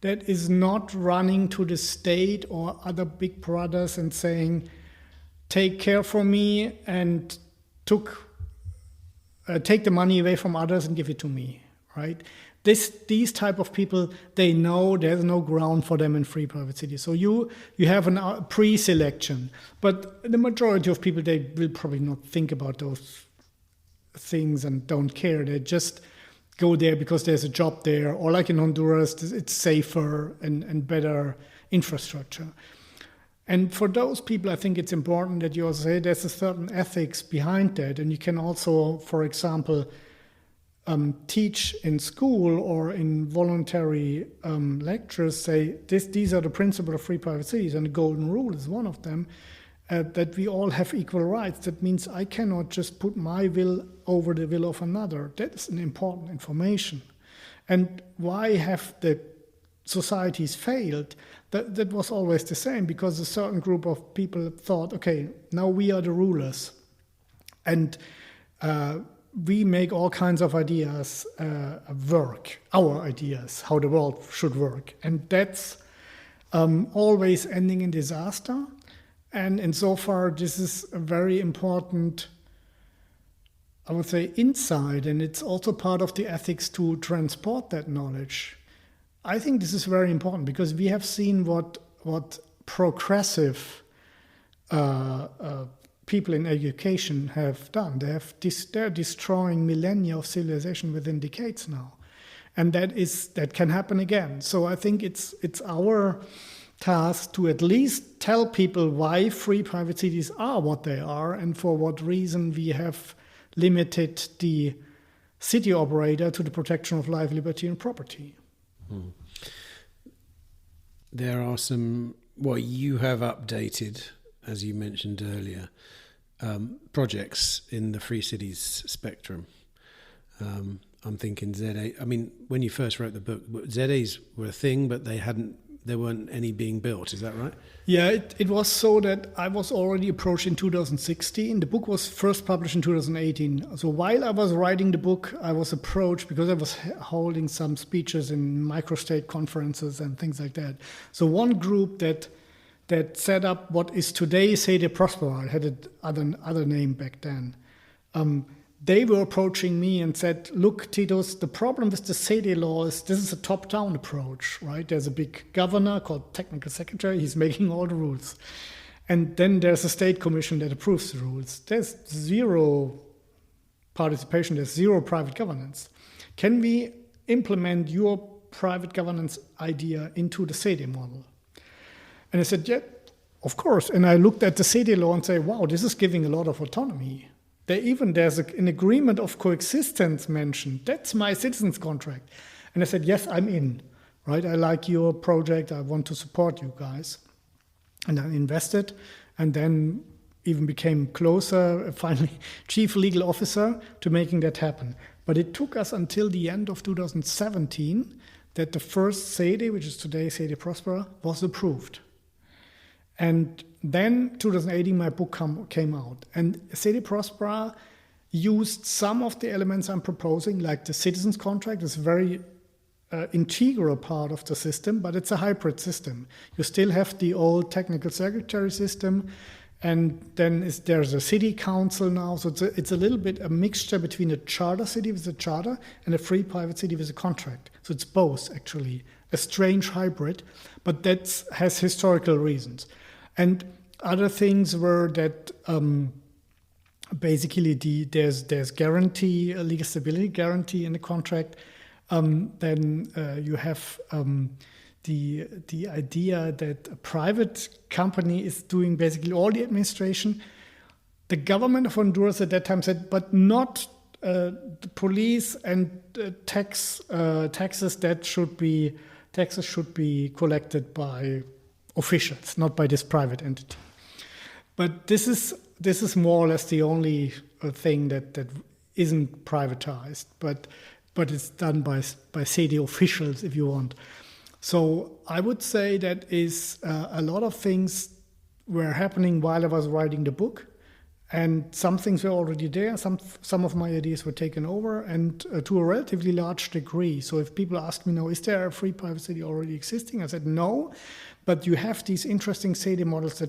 that is not running to the state or other big brothers and saying, take care for me and take the money away from others and give it to me, right? These type of people, they know there's no ground for them in free private cities. So you have a pre-selection, but the majority of people, they will probably not think about those things and don't care. They just go there because there's a job there, or like in Honduras, it's safer and better infrastructure. And for those people, I think it's important that you also say there's a certain ethics behind that. And you can also, for example, teach in school or in voluntary lectures, say these are the principles of free private cities, and the golden rule is one of them, that we all have equal rights. That means I cannot just put my will over the will of another. That is an important information. And why have the societies failed? That was always the same, because a certain group of people thought, okay, now we are the rulers, and we make all kinds of ideas work, our ideas, how the world should work. And that's always ending in disaster. And insofar, this is a very important, I would say, insight, and it's also part of the ethics to transport that knowledge. I think this is very important, because we have seen what progressive people in education have done. They're destroying millennia of civilization within decades now, and that can happen again. So I think it's our task to at least tell people why free private cities are what they are, and for what reason we have limited the city operator to the protection of life, liberty, and property. There are some, you have updated, as you mentioned earlier, projects in the Free Cities spectrum. I'm thinking ZA. I mean, when you first wrote the book, ZAs were a thing, but there weren't any being built. Is that right? Yeah, it was so that I was already approached in 2016. The book was first published in 2018. So while I was writing the book, I was approached because I was holding some speeches in microstate conferences and things like that. So one group that set up what is today Seasteading Prospera, had another name back then. They were approaching me and said, look, Titus, the problem with the Seasteading law is this is a top-down approach, right? There's a big governor called technical secretary. He's making all the rules. And then there's a state commission that approves the rules. There's zero participation. There's zero private governance. Can we implement your private governance idea into the Seasteading model? And I said, yeah, of course. And I looked at the Seasteading law and say, wow, this is giving a lot of autonomy. There's an agreement of coexistence mentioned. That's my citizens contract. And I said, yes, I'm in, right? I like your project. I want to support you guys. And I invested, and then even became closer, finally chief legal officer, to making that happen. But it took us until the end of 2017 that the first Seasteading, which is today Seasteading Prospera, was approved. And then 2018, my book came out. And Seasteading Prospera used some of the elements I'm proposing, like the citizens contract is a very integral part of the system, but it's a hybrid system. You still have the old technical secretary system, and then there's a city council now. So it's a little bit a mixture between a charter city with a charter and a free private city with a contract. So it's both, actually, a strange hybrid, but that has historical reasons. And other things were that basically there's guarantee, a legal stability guarantee in the contract. Then you have the idea that a private company is doing basically all the administration. The government of Honduras at that time said, but not the police and taxes should be collected by officials, not by this private entity. But this is more or less the only thing that isn't privatized, but it's done by city officials, if you want. So I would say that is a lot of things were happening while I was writing the book, and some things were already there. Some of my ideas were taken over, and to a relatively large degree. So if people ask me now, is there a free private city already existing? I said no, but you have these interesting city models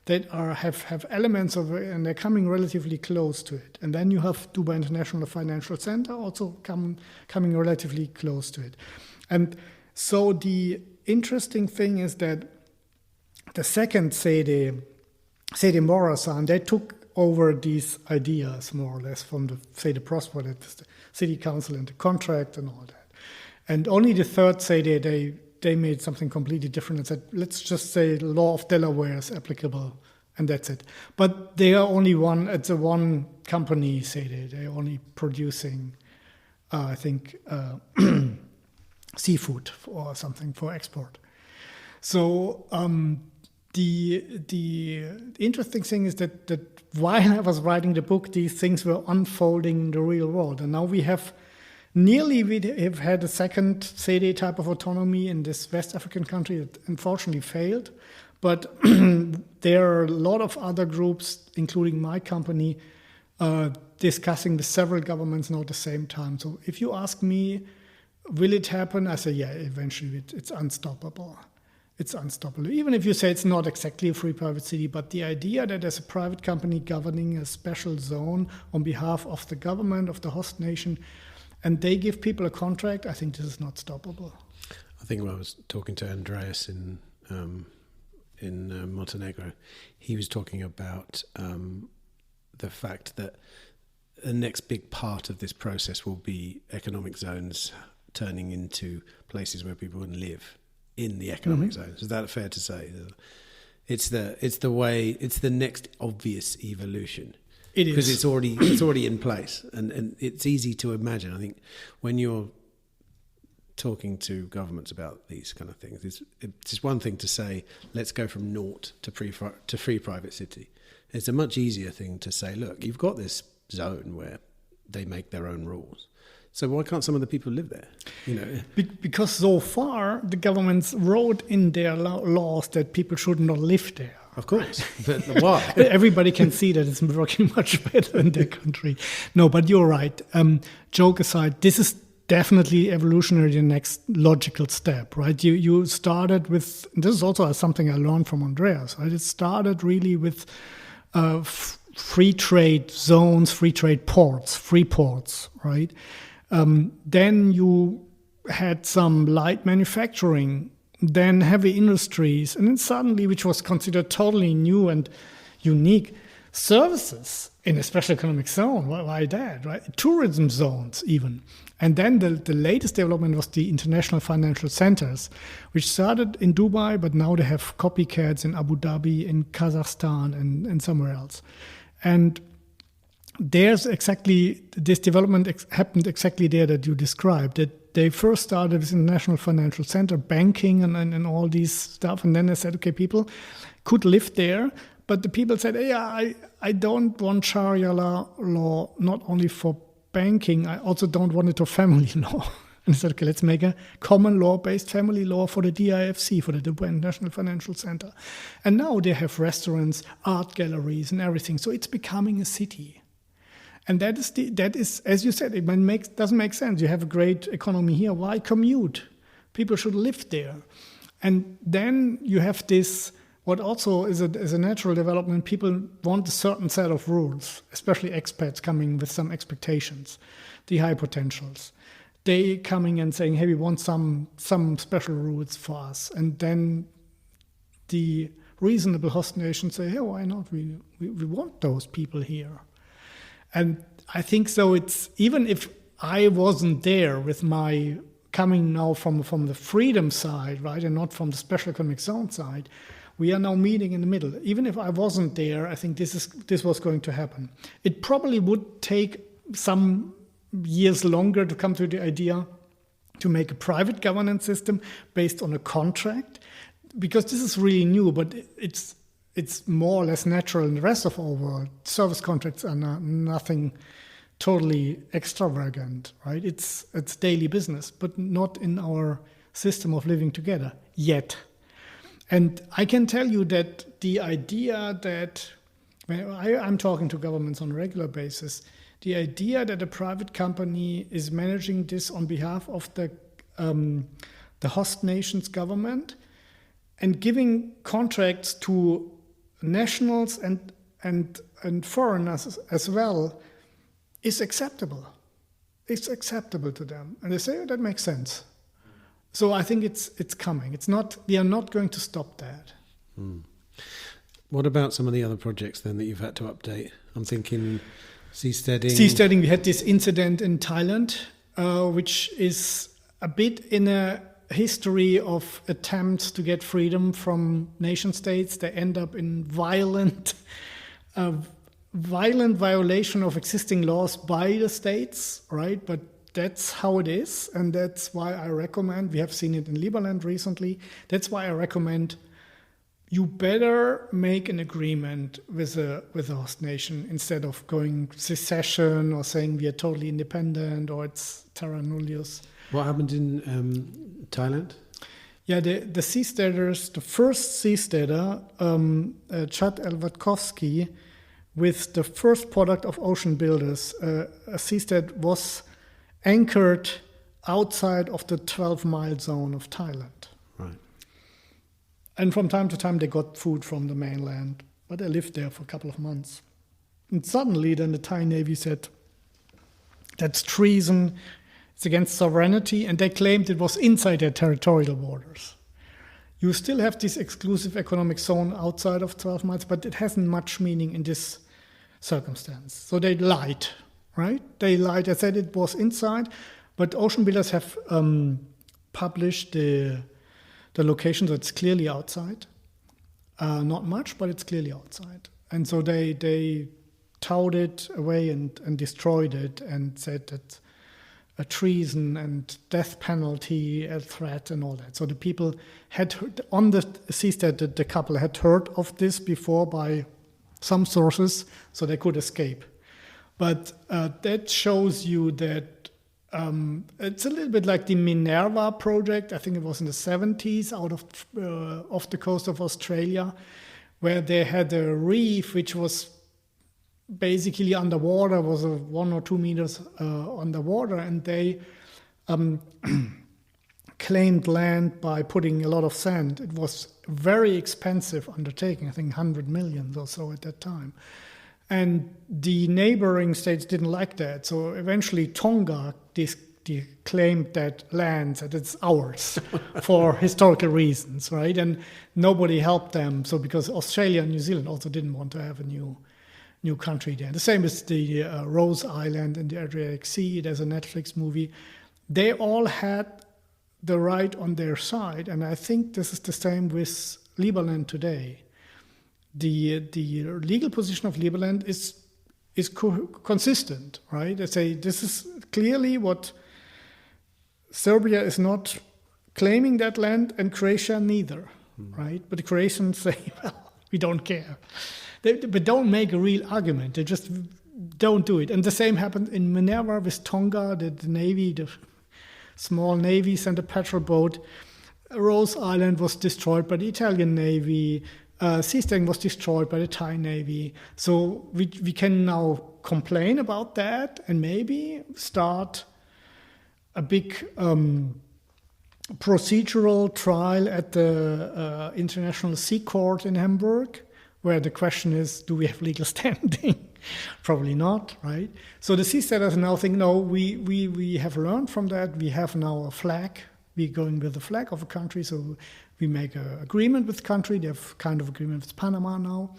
that have elements of it, and they're coming relatively close to it. And then you have Dubai International Financial Center also coming relatively close to it. And so the interesting thing is that the second Sede Morasan, they took over these ideas more or less from the Prospera, that's the city council and the contract and all that. And only the third Sede, they made something completely different and said, let's just say the law of Delaware is applicable, and that's it. But they are only it's a one company Sede. They're only producing, I think, seafood or something for export. So the interesting thing is that while I was writing the book, these things were unfolding in the real world. And now we have had a second Sede type of autonomy in this West African country that unfortunately failed. But there are a lot of other groups, including my company, discussing with several governments now at the same time. So if you ask me, will it happen? I say, yeah, eventually it's unstoppable. It's unstoppable. Even if you say it's not exactly a free private city, but the idea that there's a private company governing a special zone on behalf of the government, of the host nation, and they give people a contract, I think this is not stoppable. I think when I was talking to Andreas in Montenegro, he was talking about the fact that the next big part of this process will be economic zones turning into places where people can live in the economic zones. Is that fair to say? It's the next obvious evolution. It is, because it's already in place, and it's easy to imagine. I think when you're talking to governments about these kind of things, it's just one thing to say, let's go from naught to free private city. It's a much easier thing to say, look, you've got this zone where they make their own rules. So why can't some of the people live there? Because so far the governments wrote in their laws that people should not live there. Of course, but why? Everybody can see that it's working much better in their country. No, but you're right. Joke aside, this is definitely evolutionary, the next logical step, right? You started with, this is also something I learned from Andreas, right? It started really with free trade zones, free trade ports, free ports, right? Then you had some light manufacturing, then heavy industries, and then suddenly, which was considered totally new and unique, services in a special economic zone. Why that, right? Tourism zones even. And then the latest development was the international financial centers, which started in Dubai, but now they have copycats in Abu Dhabi, in Kazakhstan, and somewhere else. And there's exactly, this development happened exactly there that you described, that they first started with the National Financial Center, banking and all these stuff. And then they said, okay, people could live there. But the people said, hey, I don't want Sharia law not only for banking, I also don't want it for family law. And they said, okay, let's make a common law-based family law for the DIFC, for the Dubai International Financial Center. And now they have restaurants, art galleries and everything. So it's becoming a city. And that is, as you said, it doesn't make sense. You have a great economy here. Why commute? People should live there. And then you have this, what also is a natural development. People want a certain set of rules, especially expats coming with some expectations, the high potentials. They coming and saying, hey, we want some special rules for us. And then the reasonable host nations say, hey, why not? We want those people here. And I think so. It's, even if I wasn't there with my coming now from the freedom side, right, and not from the special economic zone side, we are now meeting in the middle. Even if I wasn't there, I think this was going to happen. It probably would take some years longer to come to the idea to make a private governance system based on a contract, because this is really new, but it's more or less natural in the rest of our world. Service contracts are nothing totally extravagant, right? It's daily business, but not in our system of living together yet. And I can tell you that the idea that, I'm talking to governments on a regular basis, the idea that a private company is managing this on behalf of the host nation's government and giving contracts to nationals and foreigners as well is acceptable. It's acceptable to them, and they say, oh, that makes sense. So I think it's coming. It's not. They are not going to stop that. What about some of the other projects then that you've had to update? I'm thinking Seasteading. Seasteading. We had this incident in Thailand, which is a bit in a history of attempts to get freedom from nation states. They end up in violent violation of existing laws by the states, right? But that's how it is, and that's why I recommend, we have seen it in Liberland recently, that's why I recommend you better make an agreement with a host nation instead of going secession or saying we are totally independent or it's terra nullius. What happened in Thailand? Yeah, the seasteaders, the first seasteader, Chad Elvatkovsky, with the first product of Ocean Builders, a seastead was anchored outside of the 12-mile zone of Thailand. Right. And from time to time they got food from the mainland, but they lived there for a couple of months. And suddenly then the Thai Navy said, that's treason, it's against sovereignty, and they claimed it was inside their territorial borders. You still have this exclusive economic zone outside of 12 miles, but it hasn't much meaning in this circumstance. So they lied, right? They lied. They said it was inside, but Ocean Builders have published the location, so it's clearly outside. Not much, but it's clearly outside. And so they towed it away and destroyed it and said that a treason and death penalty, a threat and all that. So the people had heard, on the seastead, the couple had heard of this before by some sources, so they could escape. But that shows you that it's a little bit like the Minerva project. I think it was in the 70s out of off the coast of Australia, where they had a reef which was basically underwater, was 1 or 2 meters underwater, and they claimed land by putting a lot of sand. It was a very expensive undertaking, I think 100 million or so at that time. And the neighboring states didn't like that. So eventually Tonga claimed that land, that it's ours for historical reasons, right? And nobody helped them. So because Australia and New Zealand also didn't want to have a new country there. The same as the Rose Island in the Adriatic Sea. There's a Netflix movie. They all had the right on their side, and I think this is the same with Liberland today. The legal position of Liberland is consistent, right? They say this is clearly what Serbia is not claiming that land, and Croatia neither, right? But the Croatians say, well, we don't care. But don't make a real argument. They just don't do it. And the same happened in Minerva with Tonga, the Navy, the small Navy sent a patrol boat. Rose Island was destroyed by the Italian Navy. Seasteading was destroyed by the Thai Navy. So we can now complain about that and maybe start a big procedural trial at the International Sea Court in Hamburg, where the question is, do we have legal standing? Probably not, right? So the seasteaders now think, no, we have learned from that. We have now a flag. We're going with the flag of a country, so we make an agreement with the country. They have kind of agreement with Panama now.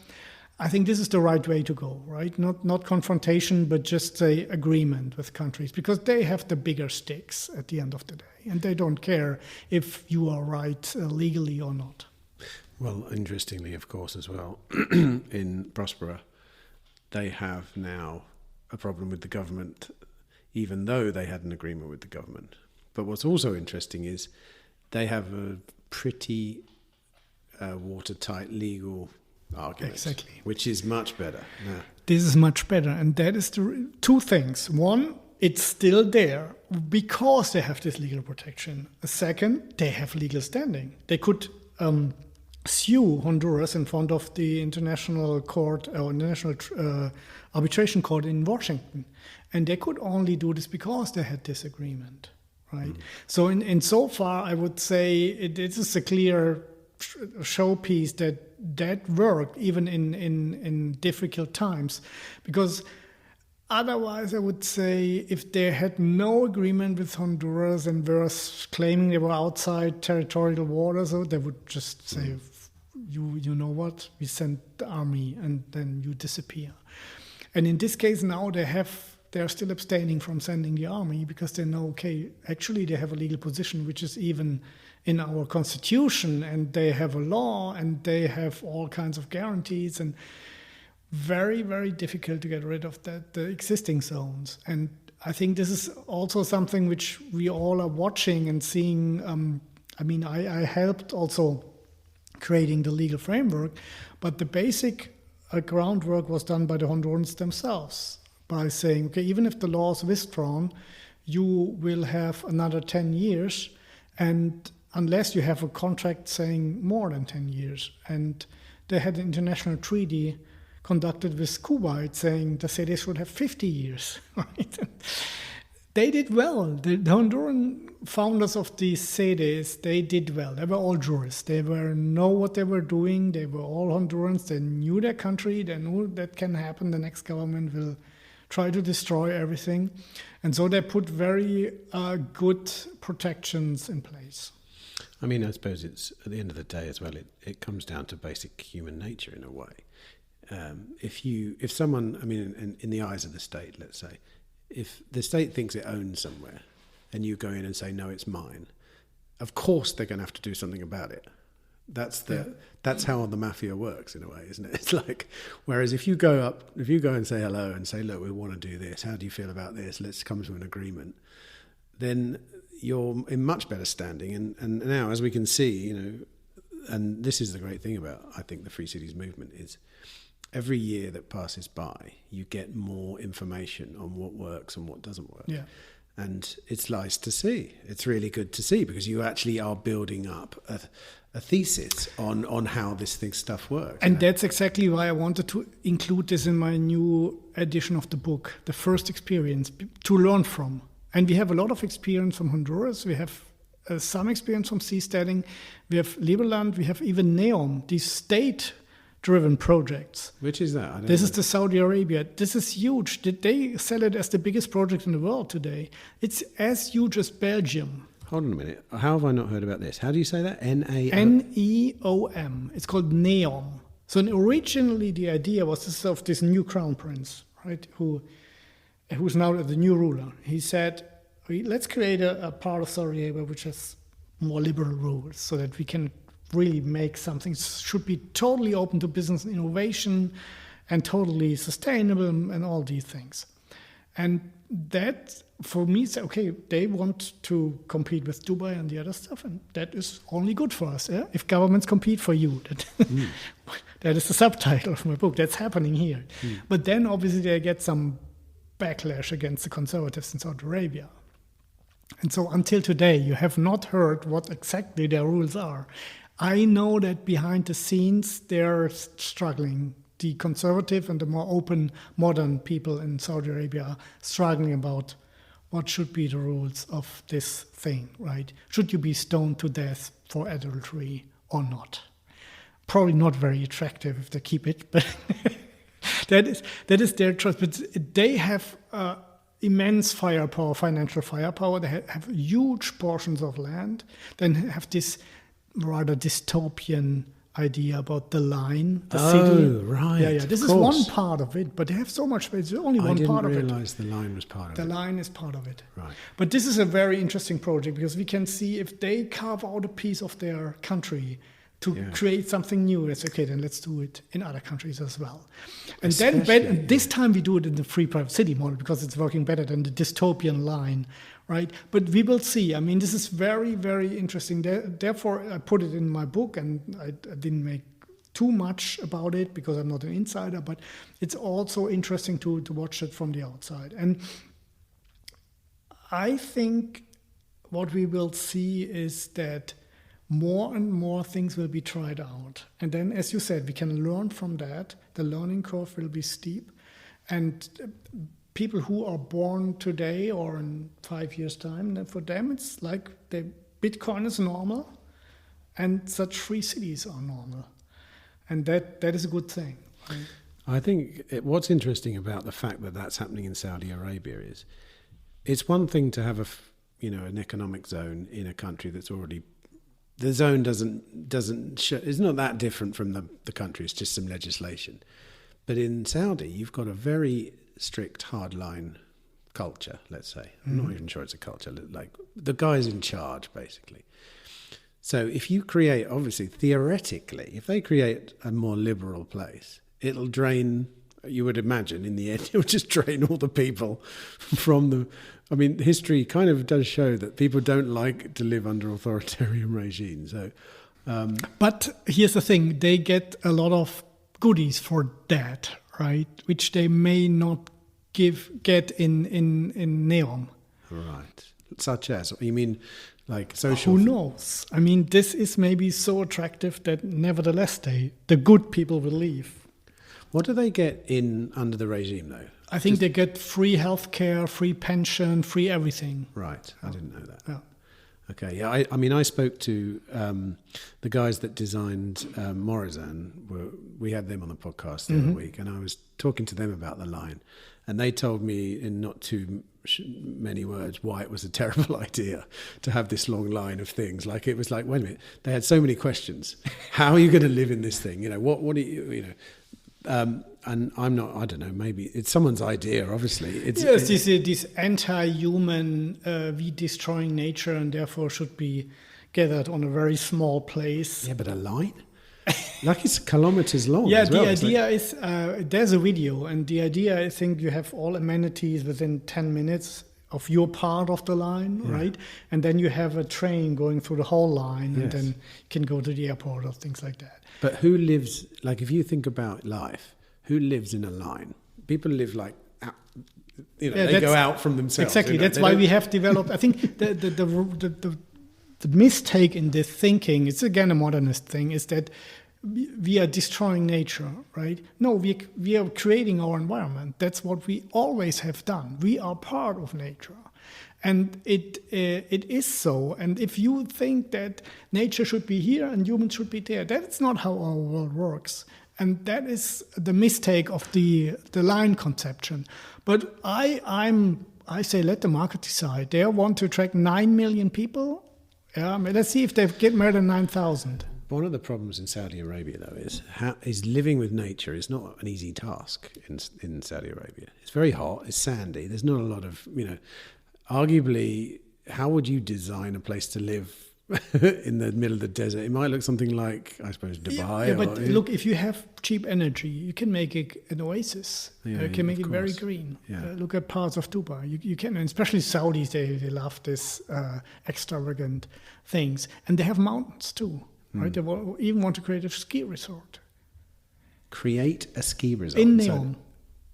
I think this is the right way to go, right? Not confrontation, but just a agreement with countries, because they have the bigger stakes at the end of the day, and they don't care if you are right legally or not. Well, interestingly, of course, as well, in Prospera, they have now a problem with the government, even though they had an agreement with the government. But what's also interesting is they have a pretty watertight legal argument, exactly, which is much better. Yeah. This is much better, and that is two things. One, it's still there because they have this legal protection. Second, they have legal standing. They could sue Honduras in front of the International Court or International Arbitration Court in Washington, and they could only do this because they had this agreement, right? So in so far, I would say this is a clear showpiece that worked even in difficult times, because otherwise I would say if they had no agreement with Honduras and were claiming they were outside territorial waters, so they would just say, you know what, we send the army and then you disappear. And in this case now they're still abstaining from sending the army because they know, okay, actually they have a legal position which is even in our constitution, and they have a law, and they have all kinds of guarantees, and very, very difficult to get rid of the existing zones. And I think this is also something which we all are watching and seeing. I helped also creating the legal framework, but the basic groundwork was done by the Hondurans themselves by saying, okay, even if the law is withdrawn, you will have another 10 years, and unless you have a contract saying more than 10 years. And they had an international treaty conducted with Kuwait saying they should have 50 years. Right? They did well. The Honduran founders of the CEDES, they did well. They were all jurists. They know what they were doing. They were all Hondurans. They knew their country. They knew that can happen. The next government will try to destroy everything. And so they put very good protections in place. I mean, I suppose it's at the end of the day as well, it comes down to basic human nature in a way. If someone, I mean, in the eyes of the state, let's say, if the state thinks it owns somewhere and you go in and say, no, it's mine, of course they're going to have to do something about it. That's how the mafia works in a way, isn't it? It's like, whereas if you go and say hello and say, look, we want to do this, how do you feel about this? Let's come to an agreement. Then you're in much better standing. And now, as we can see, and this is the great thing about, I think, the Free Cities movement is every year that passes by, you get more information on what works and what doesn't work. Yeah. And it's nice to see. It's really good to see because you actually are building up a thesis on how this stuff works. And that's exactly why I wanted to include this in my new edition of the book, The First Experience, to learn from. And we have a lot of experience from Honduras. We have some experience from Seasteading. We have Liberland. We have even NEOM, these state-driven projects. Which is that? This is the Saudi Arabia. This is huge. They sell it as the biggest project in the world today. It's as huge as Belgium. Hold on a minute. How have I not heard about this? How do you say that? Neom. It's called NEOM. So originally the idea was of this new crown prince, right, who's now the new ruler. He said, let's create a part of Saudi Arabia which has more liberal rules so that we can really make something. It should be totally open to business and innovation and totally sustainable and all these things. And that, for me, said, okay, they want to compete with Dubai and the other stuff, and that is only good for us. Yeah? If governments compete for you, that is the subtitle of my book. That's happening here. But then, obviously, they get some backlash against the conservatives in Saudi Arabia. And so until today, you have not heard what exactly their rules are. I know that behind the scenes, they're struggling. The conservative and the more open, modern people in Saudi Arabia are struggling about what should be the rules of this thing, right? Should you be stoned to death for adultery or not? Probably not very attractive if they keep it, but that is their choice. But they have immense firepower, financial firepower. They have huge portions of land. Then have this rather dystopian idea about the line, the city. Right. Yeah. This is one part of it, but they have so much space. There's only one part of it. I didn't realise the line was part of it. The line is part of it. Right. But this is a very interesting project because we can see if they carve out a piece of their country to create something new, it's okay, then let's do it in other countries as well. And then this time we do it in the free private city model because it's working better than the dystopian line, right? But we will see. I mean, this is very, very interesting. Therefore, I put it in my book, and I didn't make too much about it because I'm not an insider, but it's also interesting to watch it from the outside. And I think what we will see is that more and more things will be tried out. And then, as you said, we can learn from that. The learning curve will be steep. And people who are born today or in 5 years' time, for them it's like Bitcoin is normal. and such free cities are normal. And that is a good thing. Right? I think what's interesting about the fact that that's happening in Saudi Arabia is it's one thing to have an economic zone in a country that's already, the zone it's not that different from the country, it's just some legislation. But in Saudi, you've got a very strict hardline culture, let's say. I'm not even sure it's a culture, like the guy's in charge, basically. So if you create, obviously, theoretically, if they create a more liberal place, it'll drain, you would imagine, in the end, it'll just drain all the people from the... I mean, history kind of does show that people don't like to live under authoritarian regimes. So, but here's the thing, they get a lot of goodies for that, right? Which they may not get in Neom. Right. Such as, you mean like social... Who knows? I mean, this is maybe so attractive that nevertheless the good people will leave. What do they get under the regime, though? I think they get free healthcare, free pension, free everything. Right. I didn't know that. Yeah. Okay. Yeah. I mean, I spoke to the guys that designed Morazan. We had them on the podcast the other week, and I was talking to them about the line, and they told me in not too many words why it was a terrible idea to have this long line of things. Like, it was like, wait a minute, they had so many questions. How are you going to live in this thing? What do you and I'm not, I don't know, maybe it's someone's idea, obviously. This anti-human, we destroying nature and therefore should be gathered on a very small place. Yeah, but a line? Like, it's kilometers long. Yeah, as well. The idea is, there's a video, and the idea, I think you have all amenities within 10 minutes of your part of the line, right? And then you have a train going through the whole line, and then you can go to the airport or things like that. But who lives, like, if you think about life, who lives in a line? People live like, they go out from themselves. Exactly. That's why we have developed. I think the mistake in this thinking, it's again a modernist thing, is that we are destroying nature, right? No, we are creating our environment. That's what we always have done. We are part of nature. And it is so. And if you think that nature should be here and humans should be there, that's not how our world works. And that is the mistake of the line conception. But I say let the market decide. They want to attract 9 million people. Yeah, let's see if they get more than 9,000. One of the problems in Saudi Arabia, though, is living with nature is not an easy task in Saudi Arabia. It's very hot. It's sandy. There's not a lot of, arguably, how would you design a place to live in the middle of the desert? It might look something like, I suppose, Dubai. Yeah, but look, if you have cheap energy, you can make it an oasis. You can make it very green. Yeah. Look at parts of Dubai. You can, and especially Saudis, they love this extravagant things. And they have mountains too, right? They even want to create a ski resort. Create a ski resort? In Neom.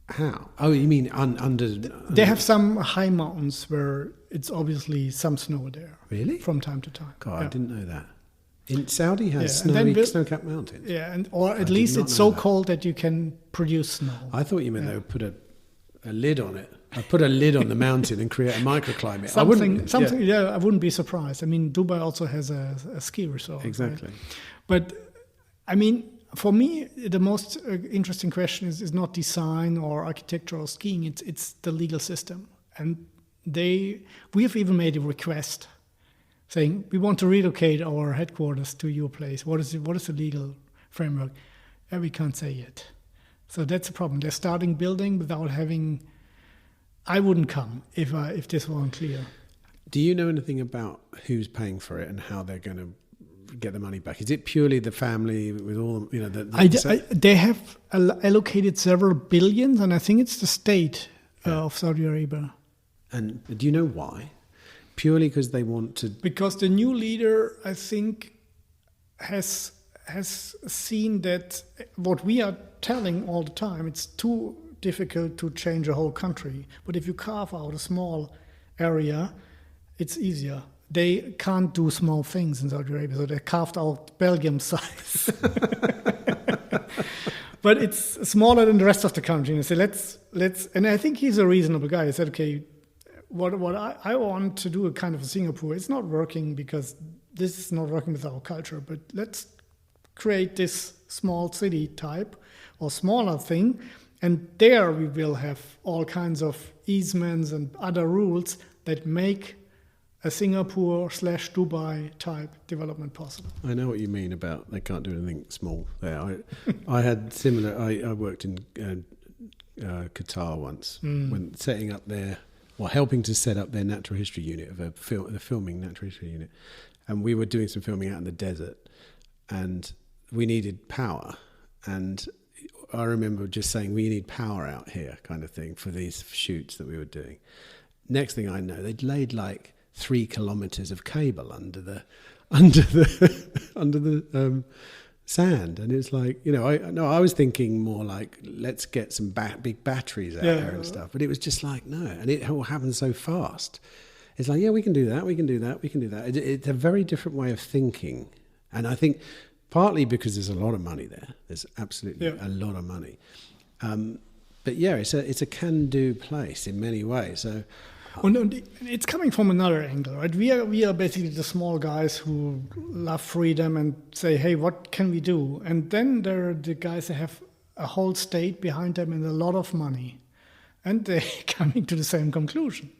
How? Oh, you mean under... They have some high mountains where it's obviously some snow there. Really? From time to time. God, I didn't know that. In Saudi has snow-capped mountains. Yeah, or at least it's so cold that you can produce snow. I thought you meant they would put a lid on it. I'd put a lid on the mountain and create a microclimate. I wouldn't be surprised. I mean, Dubai also has a ski resort. Exactly. Right? But, I mean... For me, the most interesting question is not design or architecture or skiing. It's the legal system, and we have even made a request, saying we want to relocate our headquarters to your place. What is the legal framework? We can't say yet. So that's a problem. They're starting building without having. I wouldn't come if this weren't clear. Do you know anything about who's paying for it and how they're going to get the money back? Is it purely the family with all they have allocated several billions, and I think it's the state of Saudi Arabia. And do you know why? Purely because they want to... Because the new leader, I think, has seen that what we are telling all the time, it's too difficult to change a whole country. But if you carve out a small area, it's easier. They can't do small things in Saudi Arabia, so they carved out Belgium size. But it's smaller than the rest of the country. And they say, let's, and I think he's a reasonable guy. He said, okay, what I want to do a kind of Singapore, it's not working because this is not working with our culture, but let's create this small city type or smaller thing, and there we will have all kinds of easements and other rules that make a Singapore/Dubai type development possible. I know what you mean about they can't do anything small there. I had similar. I worked in Qatar once when setting up helping to set up their natural history unit of the filming natural history unit, and we were doing some filming out in the desert, and we needed power, and I remember just saying we need power out here, kind of thing, for these shoots that we were doing. Next thing I know, they'd laid like 3 kilometers of cable under the sand, and it's like, I was thinking more like, let's get some big batteries out there and stuff, but it was just like, no, and it all happened so fast. It's like, we can do that, we can do that. It's a very different way of thinking, and I think partly because there's a lot of money there. There's absolutely a lot of money, but it's a can-do place in many ways. So. And it's coming from another angle, right? We are basically the small guys who love freedom and say, hey, what can we do? And then there are the guys that have a whole state behind them and a lot of money. And they're coming to the same conclusion,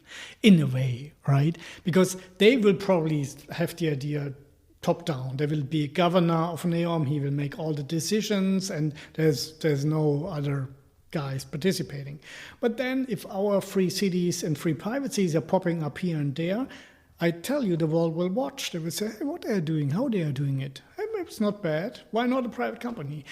in a way, right? Because they will probably have the idea top down. There will be a governor of NEOM, he will make all the decisions, and there's no other guys participating. But then if our free cities and free private cities are popping up here and there, I tell you, the world will watch. They will say, hey, what they are doing, how they are doing it. Hey, it's not bad. Why not a private company?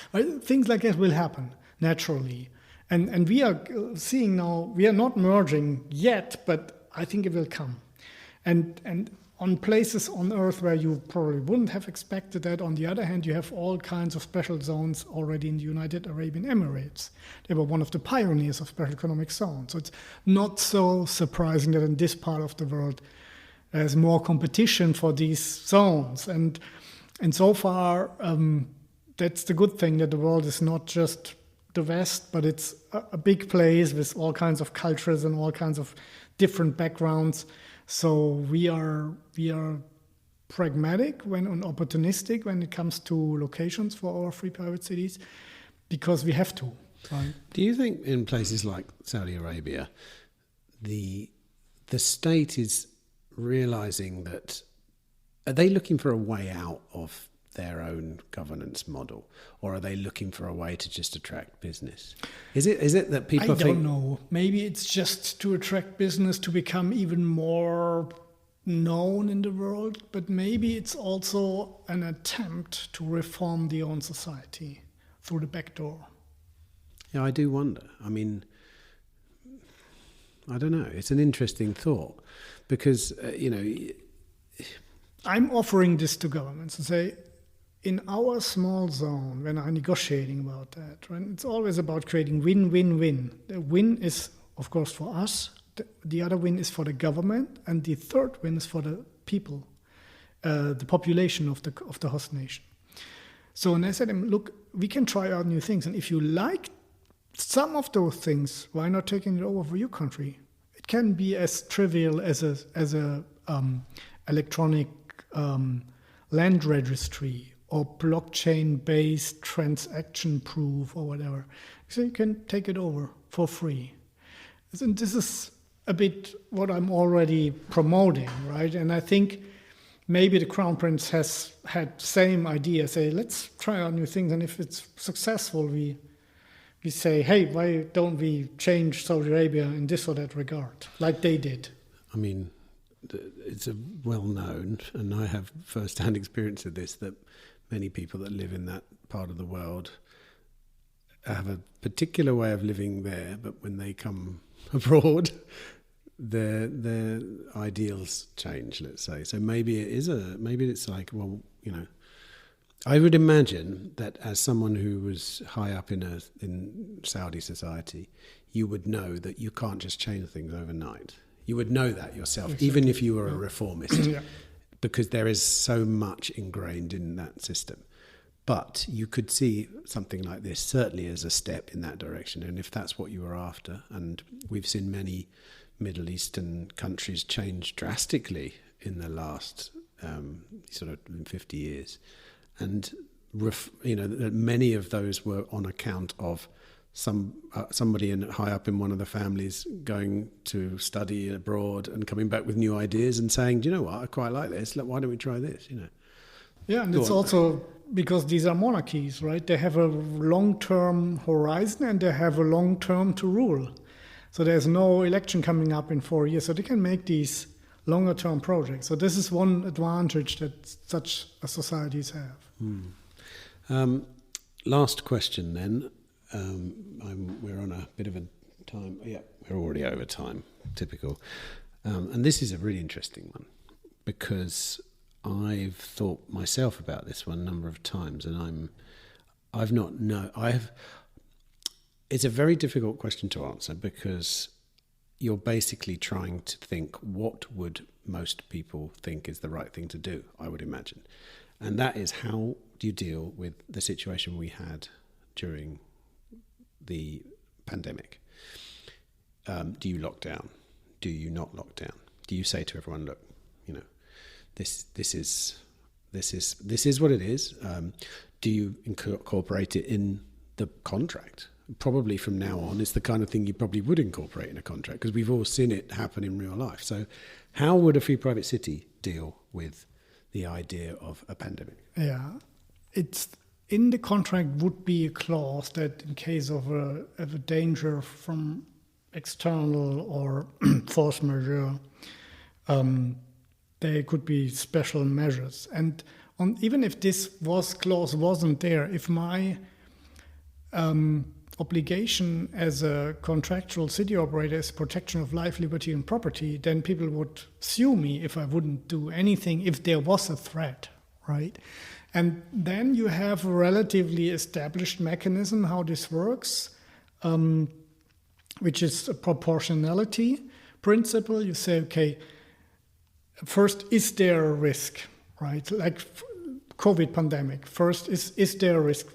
Things like that will happen naturally. And we are seeing now, we are not merging yet, but I think it will come. And on places on Earth where you probably wouldn't have expected that. On the other hand, you have all kinds of special zones already in the United Arab Emirates. They were one of the pioneers of special economic zones. So it's not so surprising that in this part of the world there's more competition for these zones. And so far, that's the good thing, that the world is not just the West, but it's a big place with all kinds of cultures and all kinds of different backgrounds. So we are pragmatic and opportunistic when it comes to locations for our free private cities, because we have to. Right? Do you think in places like Saudi Arabia, the state is realizing that, are they looking for a way out of their own governance model, or are they looking for a way to just attract business? Is it that people think... I don't know. Maybe it's just to attract business, to become even more known in the world, but maybe it's also an attempt to reform their own society through the back door. Yeah, I do wonder. I mean, I don't know. It's an interesting thought because, I'm offering this to governments and say, in our small zone, when I'm negotiating about that, right, it's always about creating win-win-win. The win is, of course, for us. The other win is for the government, and the third win is for the people, the population of the host nation. So, and I said, look, we can try out new things, and if you like some of those things, why not taking it over for your country? It can be as trivial as a electronic land registry, or blockchain-based transaction proof, or whatever. So you can take it over for free. And this is a bit what I'm already promoting, right? And I think maybe the Crown Prince has had same idea, say, let's try out new things, and if it's successful, we say, hey, why don't we change Saudi Arabia in this or that regard, like they did? I mean, it's a well-known, and I have first-hand experience of this, that many people that live in that part of the world have a particular way of living there, but when they come abroad, their ideals change, let's say. So maybe it's like, well, I would imagine that as someone who was high up in Saudi society, you would know that you can't just change things overnight. You would know that yourself, exactly. Even if you were a reformist. Yeah. Because there is so much ingrained in that system. But you could see something like this certainly as a step in that direction. And if that's what you were after, and we've seen many Middle Eastern countries change drastically in the last sort of in 50 years. And, many of those were on account of somebody high up in one of the families going to study abroad and coming back with new ideas and saying, do you know what, I quite like this, why don't we try this, Yeah, and it's also because these are monarchies, right? They have a long-term horizon and they have a long term to rule. So there's no election coming up in 4 years, so they can make these longer-term projects. So this is one advantage that such societies have. Last question then. We're on a bit of a time. Yeah, we're already over time. Typical. And this is a really interesting one because I've thought myself about this one a number of times, and it's a very difficult question to answer because you're basically trying to think what would most people think is the right thing to do, I would imagine. And that is, how do you deal with the situation we had during the pandemic? Do you lock down? Do you not lock down? Do you say to everyone, look, this is what it is? Do you incorporate it in the contract? Probably from now on, it's the kind of thing you probably would incorporate in a contract because we've all seen it happen in real life. So how would a free private city deal with the idea of a pandemic? Yeah, it's in the contract would be a clause that in case of a danger from external or force majeure, there could be special measures. And even if this clause wasn't there, if my obligation as a contractual city operator is protection of life, liberty, and property, then people would sue me if I wouldn't do anything if there was a threat, right? And then you have a relatively established mechanism how this works, which is a proportionality principle. You say, okay, first, is there a risk, right? Like COVID pandemic. First, is there a risk?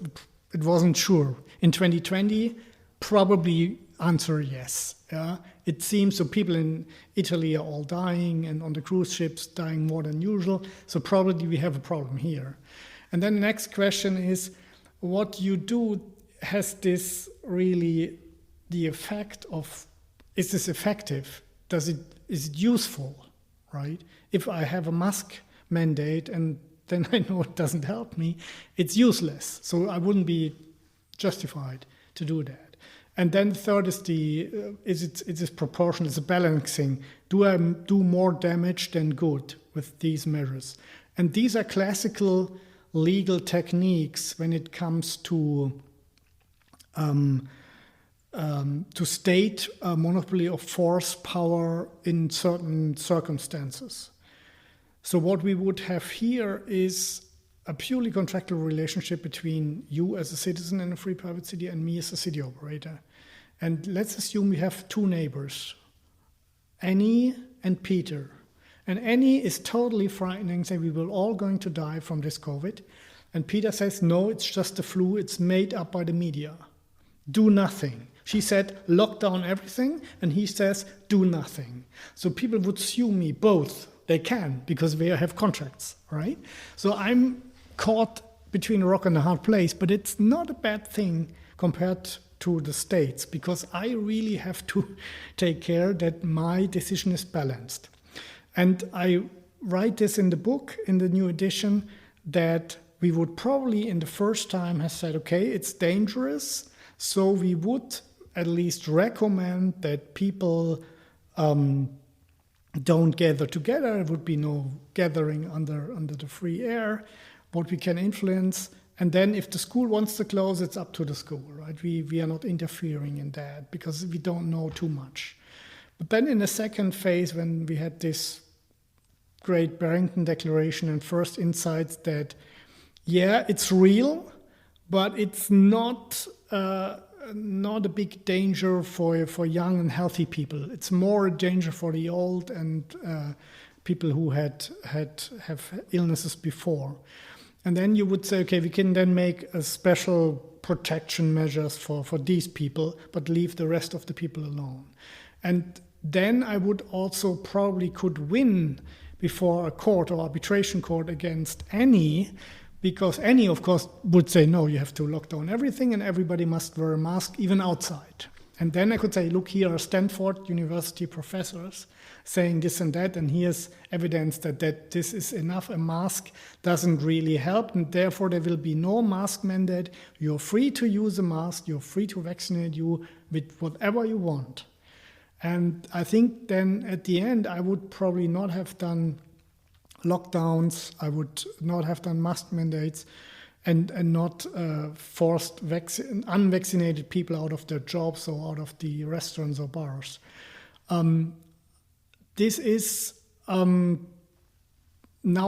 It wasn't sure. In 2020, probably answer yes. Yeah? It seems so people in Italy are all dying and on the cruise ships dying more than usual. So probably we have a problem here. And then the next question is, what you do, has this really the effect of, is this effective? Is it useful, right? If I have a mask mandate and then I know it doesn't help me, it's useless. So I wouldn't be justified to do that. And then third is is it proportional? It's a balancing. Do I do more damage than good with these measures? And these are classical legal techniques when it comes to state monopoly of force power in certain circumstances. So what we would have here is a purely contractual relationship between you as a citizen in a free private city and me as a city operator. And let's assume we have two neighbors, Annie and Peter. And Annie is totally frightening, saying we will all going to die from this COVID. And Peter says, no, it's just the flu. It's made up by the media. Do nothing. She said, lock down everything. And he says, do nothing. So people would sue me both. They can, because they have contracts, right? So I'm caught between a rock and a hard place, but it's not a bad thing compared to the states, because I really have to take care that my decision is balanced. And I write this in the book, in the new edition, that we would probably in the first time have said, okay, it's dangerous, so we would at least recommend that people don't gather together. There would be no gathering under the free air. What we can influence, and then if the school wants to close, it's up to the school, right? We are not interfering in that because we don't know too much. But then in the second phase, when we had this great Barrington Declaration and first insights that, yeah, it's real, but it's not a big danger for young and healthy people. It's more a danger for the old and people who have illnesses before. And then you would say, okay, we can then make a special protection measures for these people, but leave the rest of the people alone. And then I would also probably could win before a court or arbitration court against any, because any, of course, would say, no, you have to lock down everything and everybody must wear a mask, even outside. And then I could say, look, here are Stanford University professors saying this and that, and here's evidence that this is enough. A mask doesn't really help, and therefore there will be no mask mandate. You're free to use a mask. You're free to vaccinate you with whatever you want. And I think then at the end, I would probably not have done lockdowns. I would not have done mask mandates and not forced unvaccinated people out of their jobs or out of the restaurants or bars. This is, now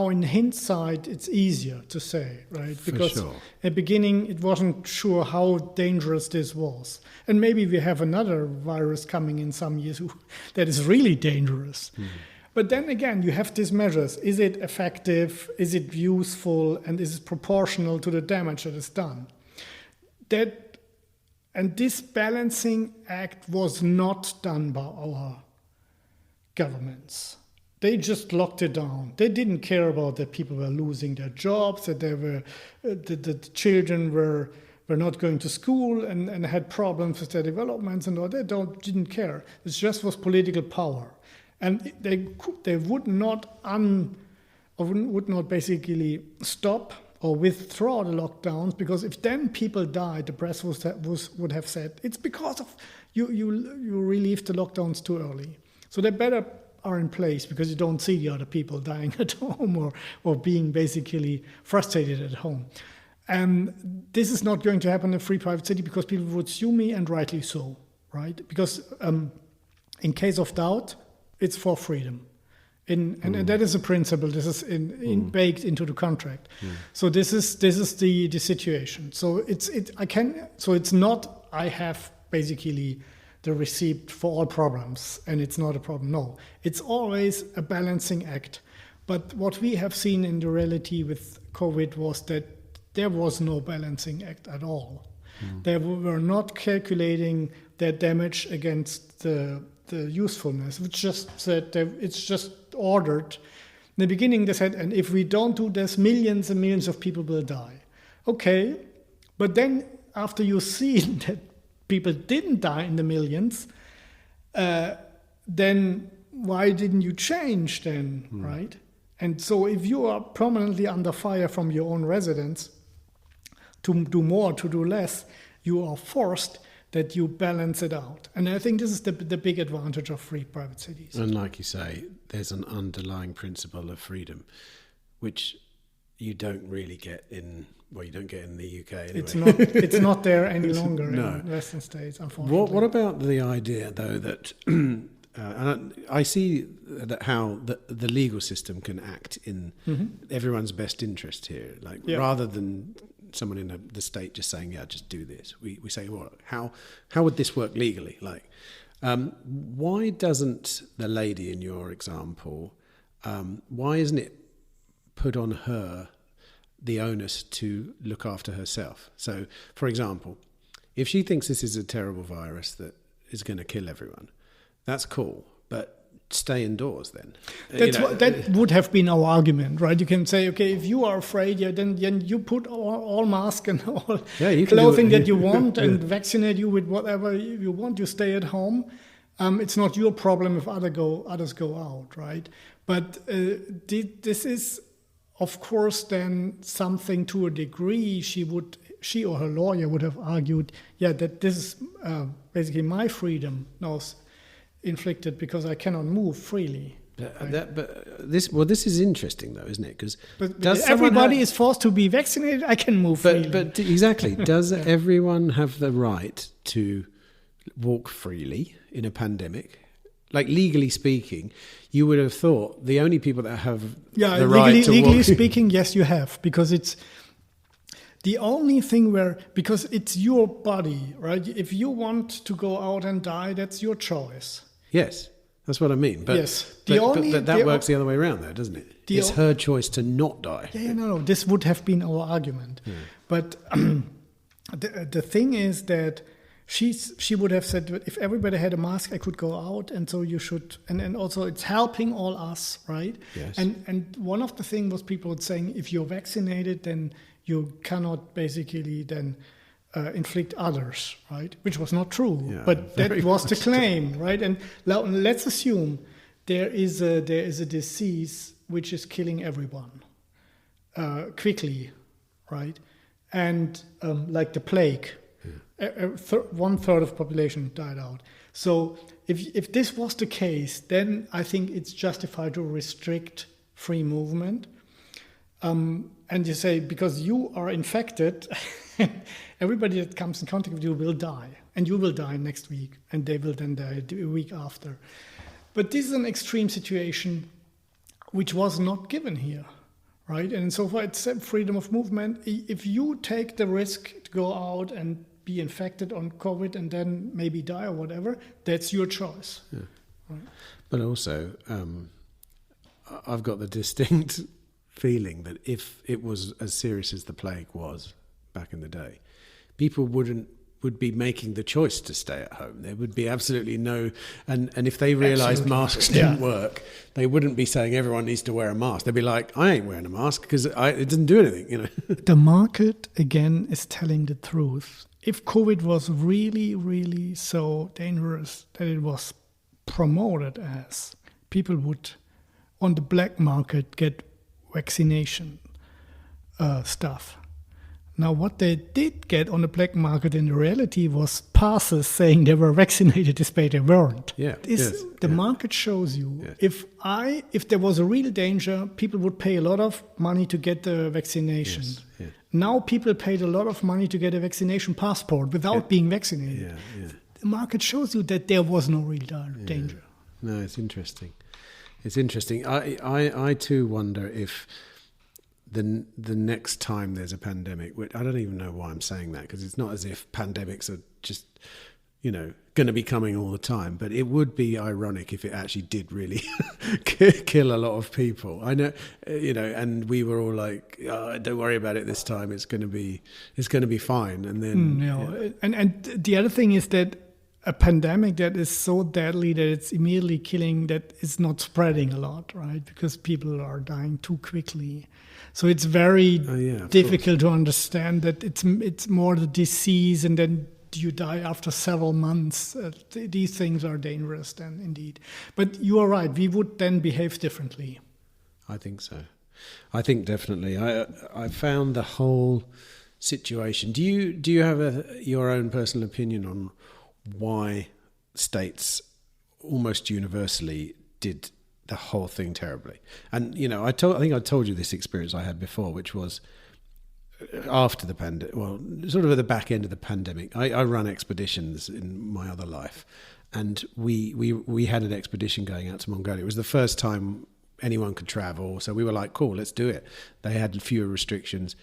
in hindsight, it's easier to say, right? Because sure. At the beginning, it wasn't sure how dangerous this was. And maybe we have another virus coming in some years that is really dangerous. But then again, you have these measures. Is it effective? Is it useful? And is it proportional to the damage that is done? And this balancing act was not done by our governments. They just locked it down. They didn't care about that people were losing their jobs, that they were, the children were not going to school and had problems with their developments and all that. Didn't care. It just was political power. And they would not basically stop or withdraw the lockdowns, because if then people died, the press would have said it's because of you relieved the lockdowns too early. So they better are in place because you don't see the other people dying at home or being basically frustrated at home. And this is not going to happen in a free private city because people would sue me, and rightly so, right? Because in case of doubt, it's for freedom. And that is a principle. This is baked into the contract. So this is the situation. So it's not I have basically the receipt for all problems and it's not a problem. No, it's always a balancing act. But what we have seen in the reality with COVID was that there was no balancing act at all. They were not calculating their damage against the usefulness, which just said it's just ordered. In the beginning they said, and if we don't do this, millions and millions of people will die. Okay, but then after you see that people didn't die in the millions, then why didn't you change then, right? And so if you are permanently under fire from your own residents to do more, to do less, you are forced that you balance it out. And I think this is the big advantage of free private cities. And like you say, there's an underlying principle of freedom, which you don't really get you don't get in the UK anyway. It's not there any longer in Western states, unfortunately. What about the idea, though, that and I see that how the legal system can act in everyone's best interest here, rather than someone in the state just saying, yeah, just do this. We say, well, how would this work legally? Why doesn't the lady in your example, why isn't it put on her the onus to look after herself? So, for example, if she thinks this is a terrible virus that is going to kill everyone, that's cool, but stay indoors then. That would have been our argument, right? You can say, okay, if you are afraid, then you put all masks and all clothing that you want and vaccinate you with whatever you want. You stay at home. It's not your problem if others go out, right? But this is, of course, then something to a degree she or her lawyer would have argued, that this is basically my freedom now inflicted because I cannot move freely. This is interesting though, isn't it? Because everybody is forced to be vaccinated. I can move freely. But exactly, does everyone have the right to walk freely in a pandemic? Like legally speaking, you would have thought the only people that have the right to legally walk... speaking, yes, you have, because it's the only thing because it's your body, right? If you want to go out and die, that's your choice. Yes, that's what I mean. But, yes. But that works the other way around though, doesn't it? It's her choice to not die. No, this would have been our argument. But the thing is that she would have said that if everybody had a mask, I could go out, and so you should, and also it's helping all us, right? Yes. And one of the things was people were saying, if you're vaccinated, then you cannot basically then inflict others, right? Which was not true, Yeah, but that was the true. claim, right? And let's assume there is a disease which is killing everyone quickly, right? And like the plague. 1/3 of population died out. So if this was the case, then I think it's justified to restrict free movement. And you say, because you are infected, everybody that comes in contact with you will die. And you will die next week. And they will then die a week after. But this is an extreme situation which was not given here, right? And so far it's freedom of movement. If you take the risk to go out and be infected on COVID and then maybe die or whatever, that's your choice. Yeah. Right? But also, I've got the distinct feeling that if it was as serious as the plague was back in the day, people would be making the choice to stay at home. There would be absolutely no, and if they realised masks didn't work, they wouldn't be saying everyone needs to wear a mask. They'd be like, I ain't wearing a mask because it doesn't do anything, you know. The market, again, is telling the truth. If COVID was really, really so dangerous that it was promoted as, people would, on the black market, get vaccination stuff. Now, what they did get on the black market in reality was passes saying they were vaccinated despite they weren't. Yeah, The market shows you. Yes. If there was a real danger, people would pay a lot of money to get the vaccination. Yes, yeah. Now people paid a lot of money to get a vaccination passport without being vaccinated. Yeah, yeah. The market shows you that there was no real danger. No, it's interesting. It's interesting. I too wonder if the next time there's a pandemic, which I don't even know why I'm saying that, because it's not as if pandemics are just, going to be coming all the time. But it would be ironic if it actually did really kill a lot of people. I know, and we were all like, oh, don't worry about it this time. It's going to be fine. And then, and the other thing is that a pandemic that is so deadly that it's immediately killing, that is not spreading a lot, right? Because people are dying too quickly. So it's very difficult to understand that it's more the disease, and then you die after several months. These things are dangerous then, indeed. But you are right. We would then behave differently. I think so. I think definitely. I found the whole situation. Do you have your own personal opinion on why states almost universally did the whole thing terribly? And I think I told you this experience I had before, which was after the pandemic. Well, sort of at the back end of the pandemic. I run expeditions in my other life, and we had an expedition going out to Mongolia. It was the first time anyone could travel, so we were like, cool, let's do it. They had fewer restrictions.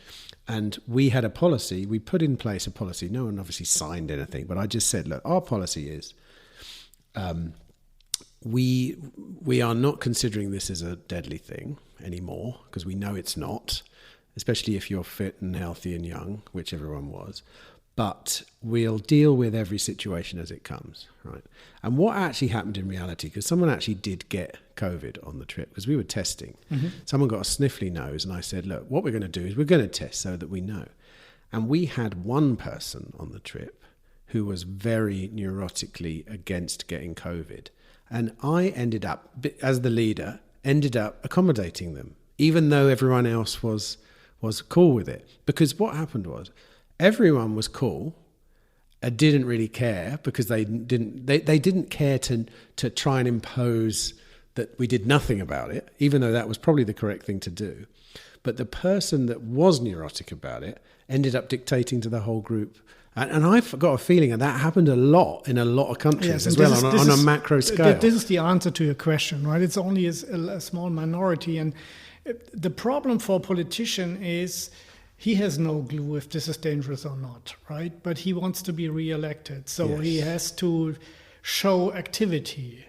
And we had a policy, we put in place a policy. No one obviously signed anything, but I just said, look, our policy is we are not considering this as a deadly thing anymore, because we know it's not, especially if you're fit and healthy and young, which everyone was. But we'll deal with every situation as it comes, right? And what actually happened in reality, because someone actually did get COVID on the trip, because we were testing. Mm-hmm. Someone got a sniffly nose, and I said, look, what we're going to do is we're going to test so that we know. And we had one person on the trip who was very neurotically against getting COVID. And I ended up, as the leader, accommodating them, even though everyone else was cool with it. Because what happened was, everyone was cool and didn't really care, because they didn't care to try and impose that we did nothing about it, even though that was probably the correct thing to do. But the person that was neurotic about it ended up dictating to the whole group. And I've got a feeling that happened a lot in a lot of countries as well, on a macro scale. This is the answer to your question, right? It's only a small minority. And the problem for a politician is he has no clue if this is dangerous or not, right? But he wants to be re-elected. So he has to show activity.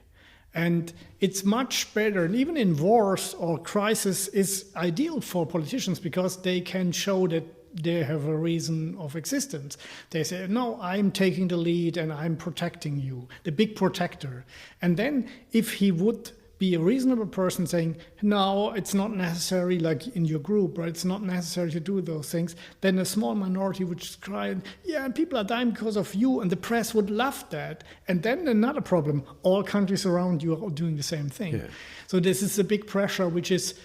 And it's much better, and even in wars or crisis, is ideal for politicians, because they can show that they have a reason of existence. They say, no, I'm taking the lead and I'm protecting you, the big protector. And then if he would be a reasonable person saying, no, it's not necessary, like in your group, right? It's not necessary to do those things. Then a small minority would just cry, yeah, people are dying because of you, and the press would love that. And then another problem, all countries around you are doing the same thing. Yeah. So this is a big pressure which is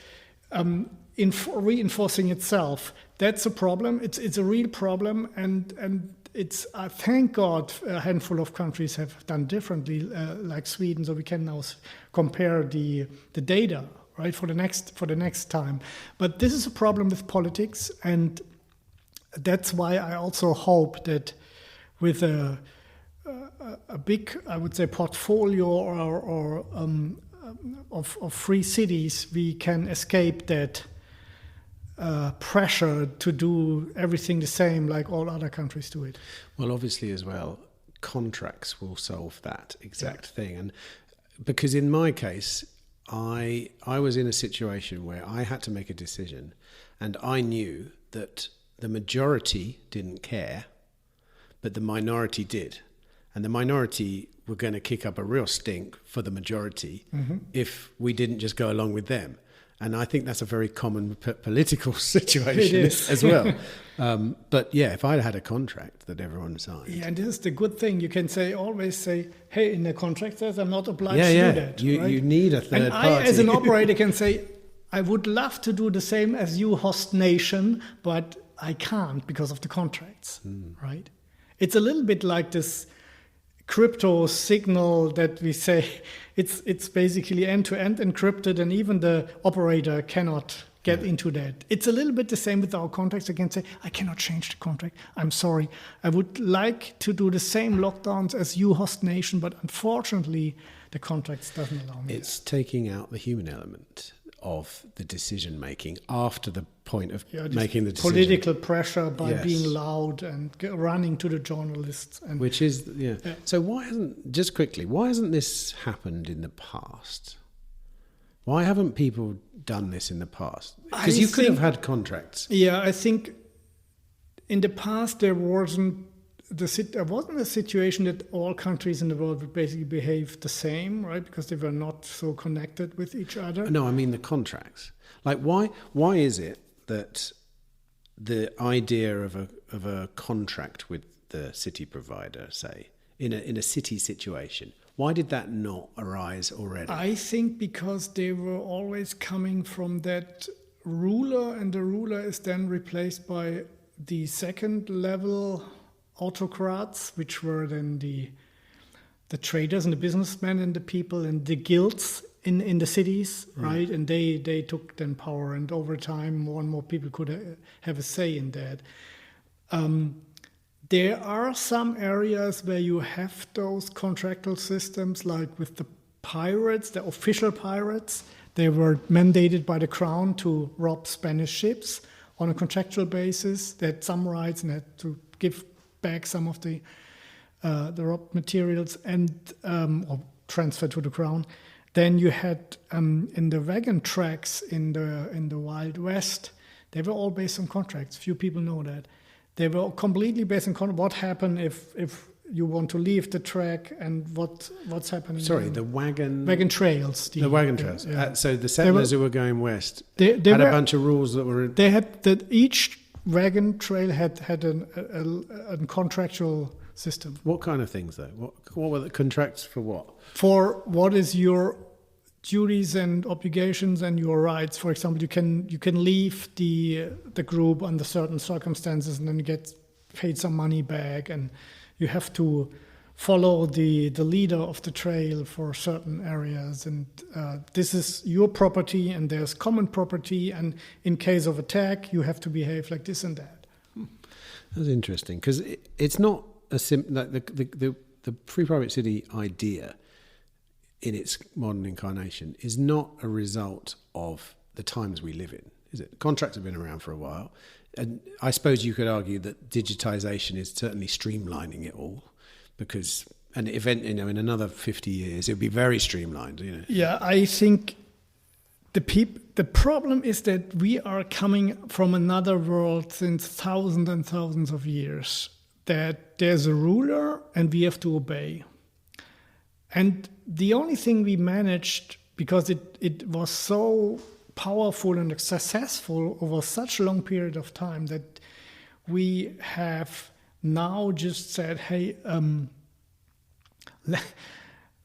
reinforcing itself. That's a problem. It's a real problem, and it's thank God a handful of countries have done differently, like Sweden. So we can now compare the data, right, for the next time. But this is a problem with politics, and that's why I also hope that with a big, I would say, portfolio or of free cities, we can escape that pressure to do everything the same like all other countries do it. Well, obviously as well, contracts will solve that exact thing. And because in my case, I was in a situation where I had to make a decision, and I knew that the majority didn't care, but the minority did. And the minority were going to kick up a real stink for the majority if we didn't just go along with them. And I think that's a very common political situation as well. But yeah, if I had a contract that everyone signed. Yeah, and this is the good thing. You can always say, hey, in the contract says I'm not obliged to do that. You need a third party. I, as an operator, can say, I would love to do the same as you, host nation, but I can't because of the contracts, right? It's a little bit like this crypto signal that we say it's basically end-to-end encrypted, and even the operator cannot get into that. It's a little bit the same with our contracts. I can say, I cannot change the contract. I'm sorry. I would like to do the same lockdowns as you, host nation, but unfortunately, the contracts doesn't allow me. It's taking out the human element of the decision making after the point of making the decision. Political pressure by being loud and running to the journalists. And which is, So why hasn't this happened in the past? Why haven't people done this in the past? Because you could have had contracts. Yeah, I think in the past there wasn't a situation that all countries in the world would basically behave the same, right? Because they were not so connected with each other. No, I mean the contracts. Like, why is it that the idea of a contract with the city provider, say, in a city situation, why did that not arise already? I think because they were always coming from that ruler, and the ruler is then replaced by the second level autocrats, which were then the traders and the businessmen and the people and the guilds in the cities, right? And they took then power, and over time more and more people could have a say in that. There are some areas where you have those contractual systems, like with the pirates, the official pirates. They were mandated by the crown to rob Spanish ships on a contractual basis. They had some rights and had to give back some of the robbed materials and or transfer to the crown. Then you had in the wagon tracks in the Wild West, they were all based on contracts. Few people know that. They were completely based on what happened if you want to leave the track, and what's happening. Sorry, the wagon trails. The wagon trails. So the settlers who were going west had a bunch of rules that were. They had that each wagon trail had a contractual system. What kind of things though? What were the contracts for? What? For what is your duties and obligations and your rights. For example, you can leave the group under certain circumstances and then you get paid some money back, and you have to follow the leader of the trail for certain areas, and this is your property and there's common property, and in case of attack you have to behave like this and that. That's interesting, because it's not a the free private city idea in its modern incarnation is not a result of the times we live in, is it? Contracts have been around for a while, and I suppose you could argue that digitization is certainly streamlining it all, because an event, in another 50 years, it would be very streamlined, Yeah, I think the the problem is that we are coming from another world since thousands and thousands of years, that there's a ruler and we have to obey. And the only thing we managed, because it was so powerful and successful over such a long period of time, that we have now just said, hey,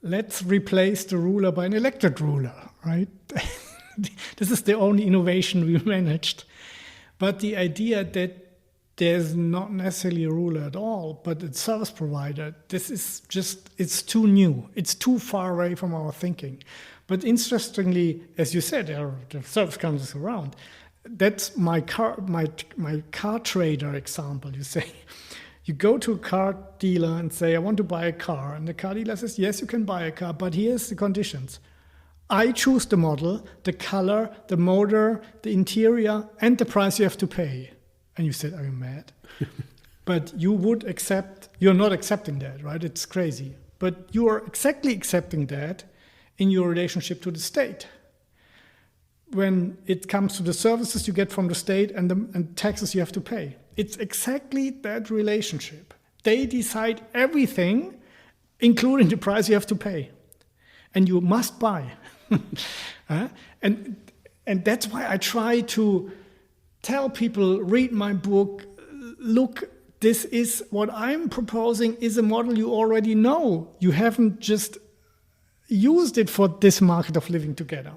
let's replace the ruler by an elected ruler, right? This is the only innovation we managed. But the idea that there's not necessarily a ruler at all, but a service provider, this is just, it's too new. It's too far away from our thinking. But interestingly, as you said, the service comes around. That's my car trader example. You say, you go to a car dealer and say, I want to buy a car. And the car dealer says, yes, you can buy a car, but here's the conditions. I choose the model, the color, the motor, the interior, and the price you have to pay. And you said, are you mad? But you would accept, you're not accepting that, right? It's crazy. But you are exactly accepting that in your relationship to the state. When it comes to the services you get from the state and taxes you have to pay. It's exactly that relationship. They decide everything, including the price you have to pay. And you must buy. And that's why I try to tell people, read my book, look, this is what I'm proposing is a model you already know. You haven't just used it for this market of living together.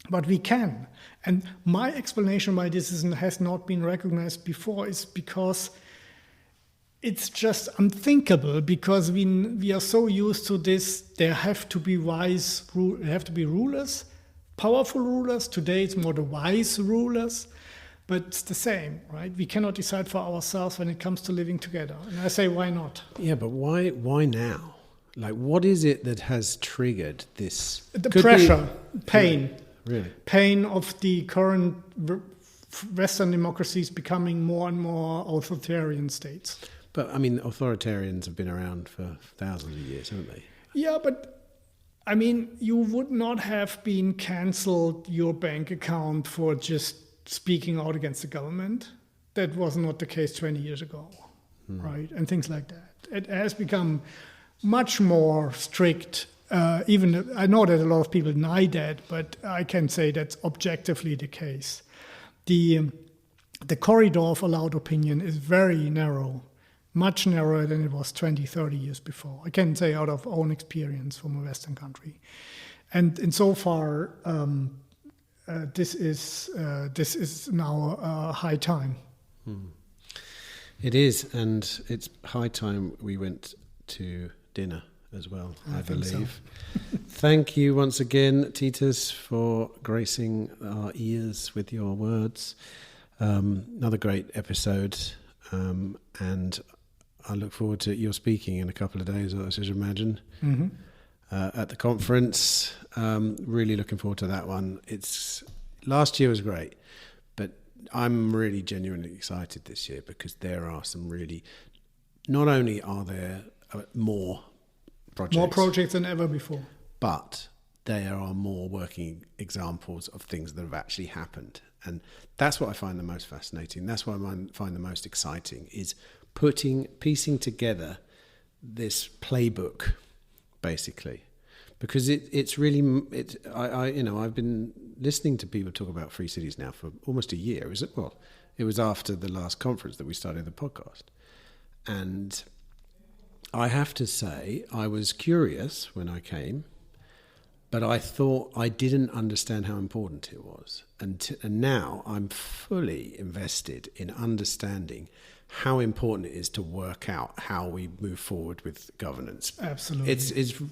But we can. And my explanation why this has not been recognized before is because it's just unthinkable, because we are so used to this. There have to be rulers, powerful rulers. Today it's more the wise rulers, but it's the same, right? We cannot decide for ourselves when it comes to living together. And I say, why not? Yeah, but why now? Like, what is it that has triggered this? The pressure, pain. Really? Pain of the current Western democracies becoming more and more authoritarian states. But, I mean, authoritarians have been around for thousands of years, haven't they? Yeah, but, I mean, you would not have been cancelled your bank account for just speaking out against the government. That was not the case 20 years ago, right? And things like that. It has become much more strict. Even I know that a lot of people deny that, but I can say that's objectively the case. The corridor of allowed opinion is very narrow, much narrower than it was 20, 30 years before. I can say out of own experience from a Western country. And insofar, this is now a high time. It is, and it's high time we went to dinner as well, I believe. So. Thank you once again, Titus, for gracing our ears with your words. Another great episode, and I look forward to your speaking in a couple of days, I should imagine, at the conference. Really looking forward to that one. Last year was great, but I'm really genuinely excited this year because there are some really, not only are there more projects than ever before, but there are more working examples of things that have actually happened. And that's what I find the most fascinating. That's what I find the most exciting, is piecing together this playbook, basically, because it's really I've been listening to people talk about free cities now for almost a year. It was after the last conference that we started the podcast, and I have to say I was curious when I came, but I thought I didn't understand how important it was. And now I'm fully invested in understanding how important it is to work out how we move forward with governance. Absolutely.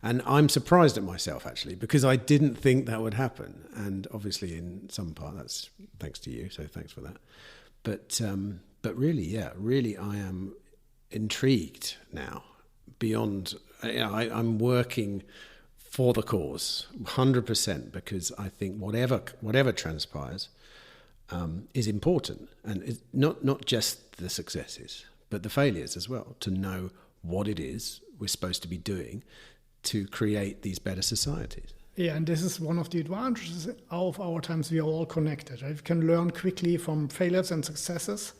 And I'm surprised at myself, actually, because I didn't think that would happen. And obviously in some part that's thanks to you, so thanks for that. But really I am intrigued now beyond, I'm working for the cause 100%, because I think whatever transpires is important, and it's not just the successes but the failures as well, to know what it is we're supposed to be doing to create these better societies. Yeah, and this is one of the advantages of our times. We are all connected. Right? We can learn quickly from failures and successes.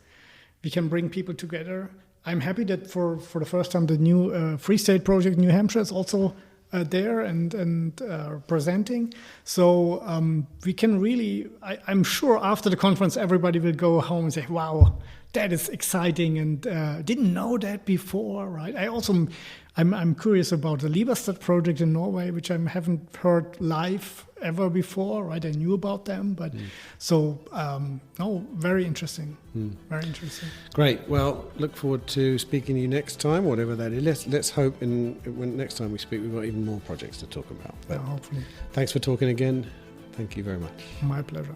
We can bring people together. I'm happy that for the first time the new Free State project in New Hampshire is also there and presenting. So we can really, I'm sure after the conference everybody will go home and say, wow, that is exciting and didn't know that before, right? I'm curious about the Liberstad project in Norway, which I haven't heard live ever before, right? I knew about them, but very interesting. Very interesting. Great. Well, look forward to speaking to you next time, whatever that is. Let's hope when next time we speak, we've got even more projects to talk about. But hopefully. Thanks for talking again. Thank you very much. My pleasure.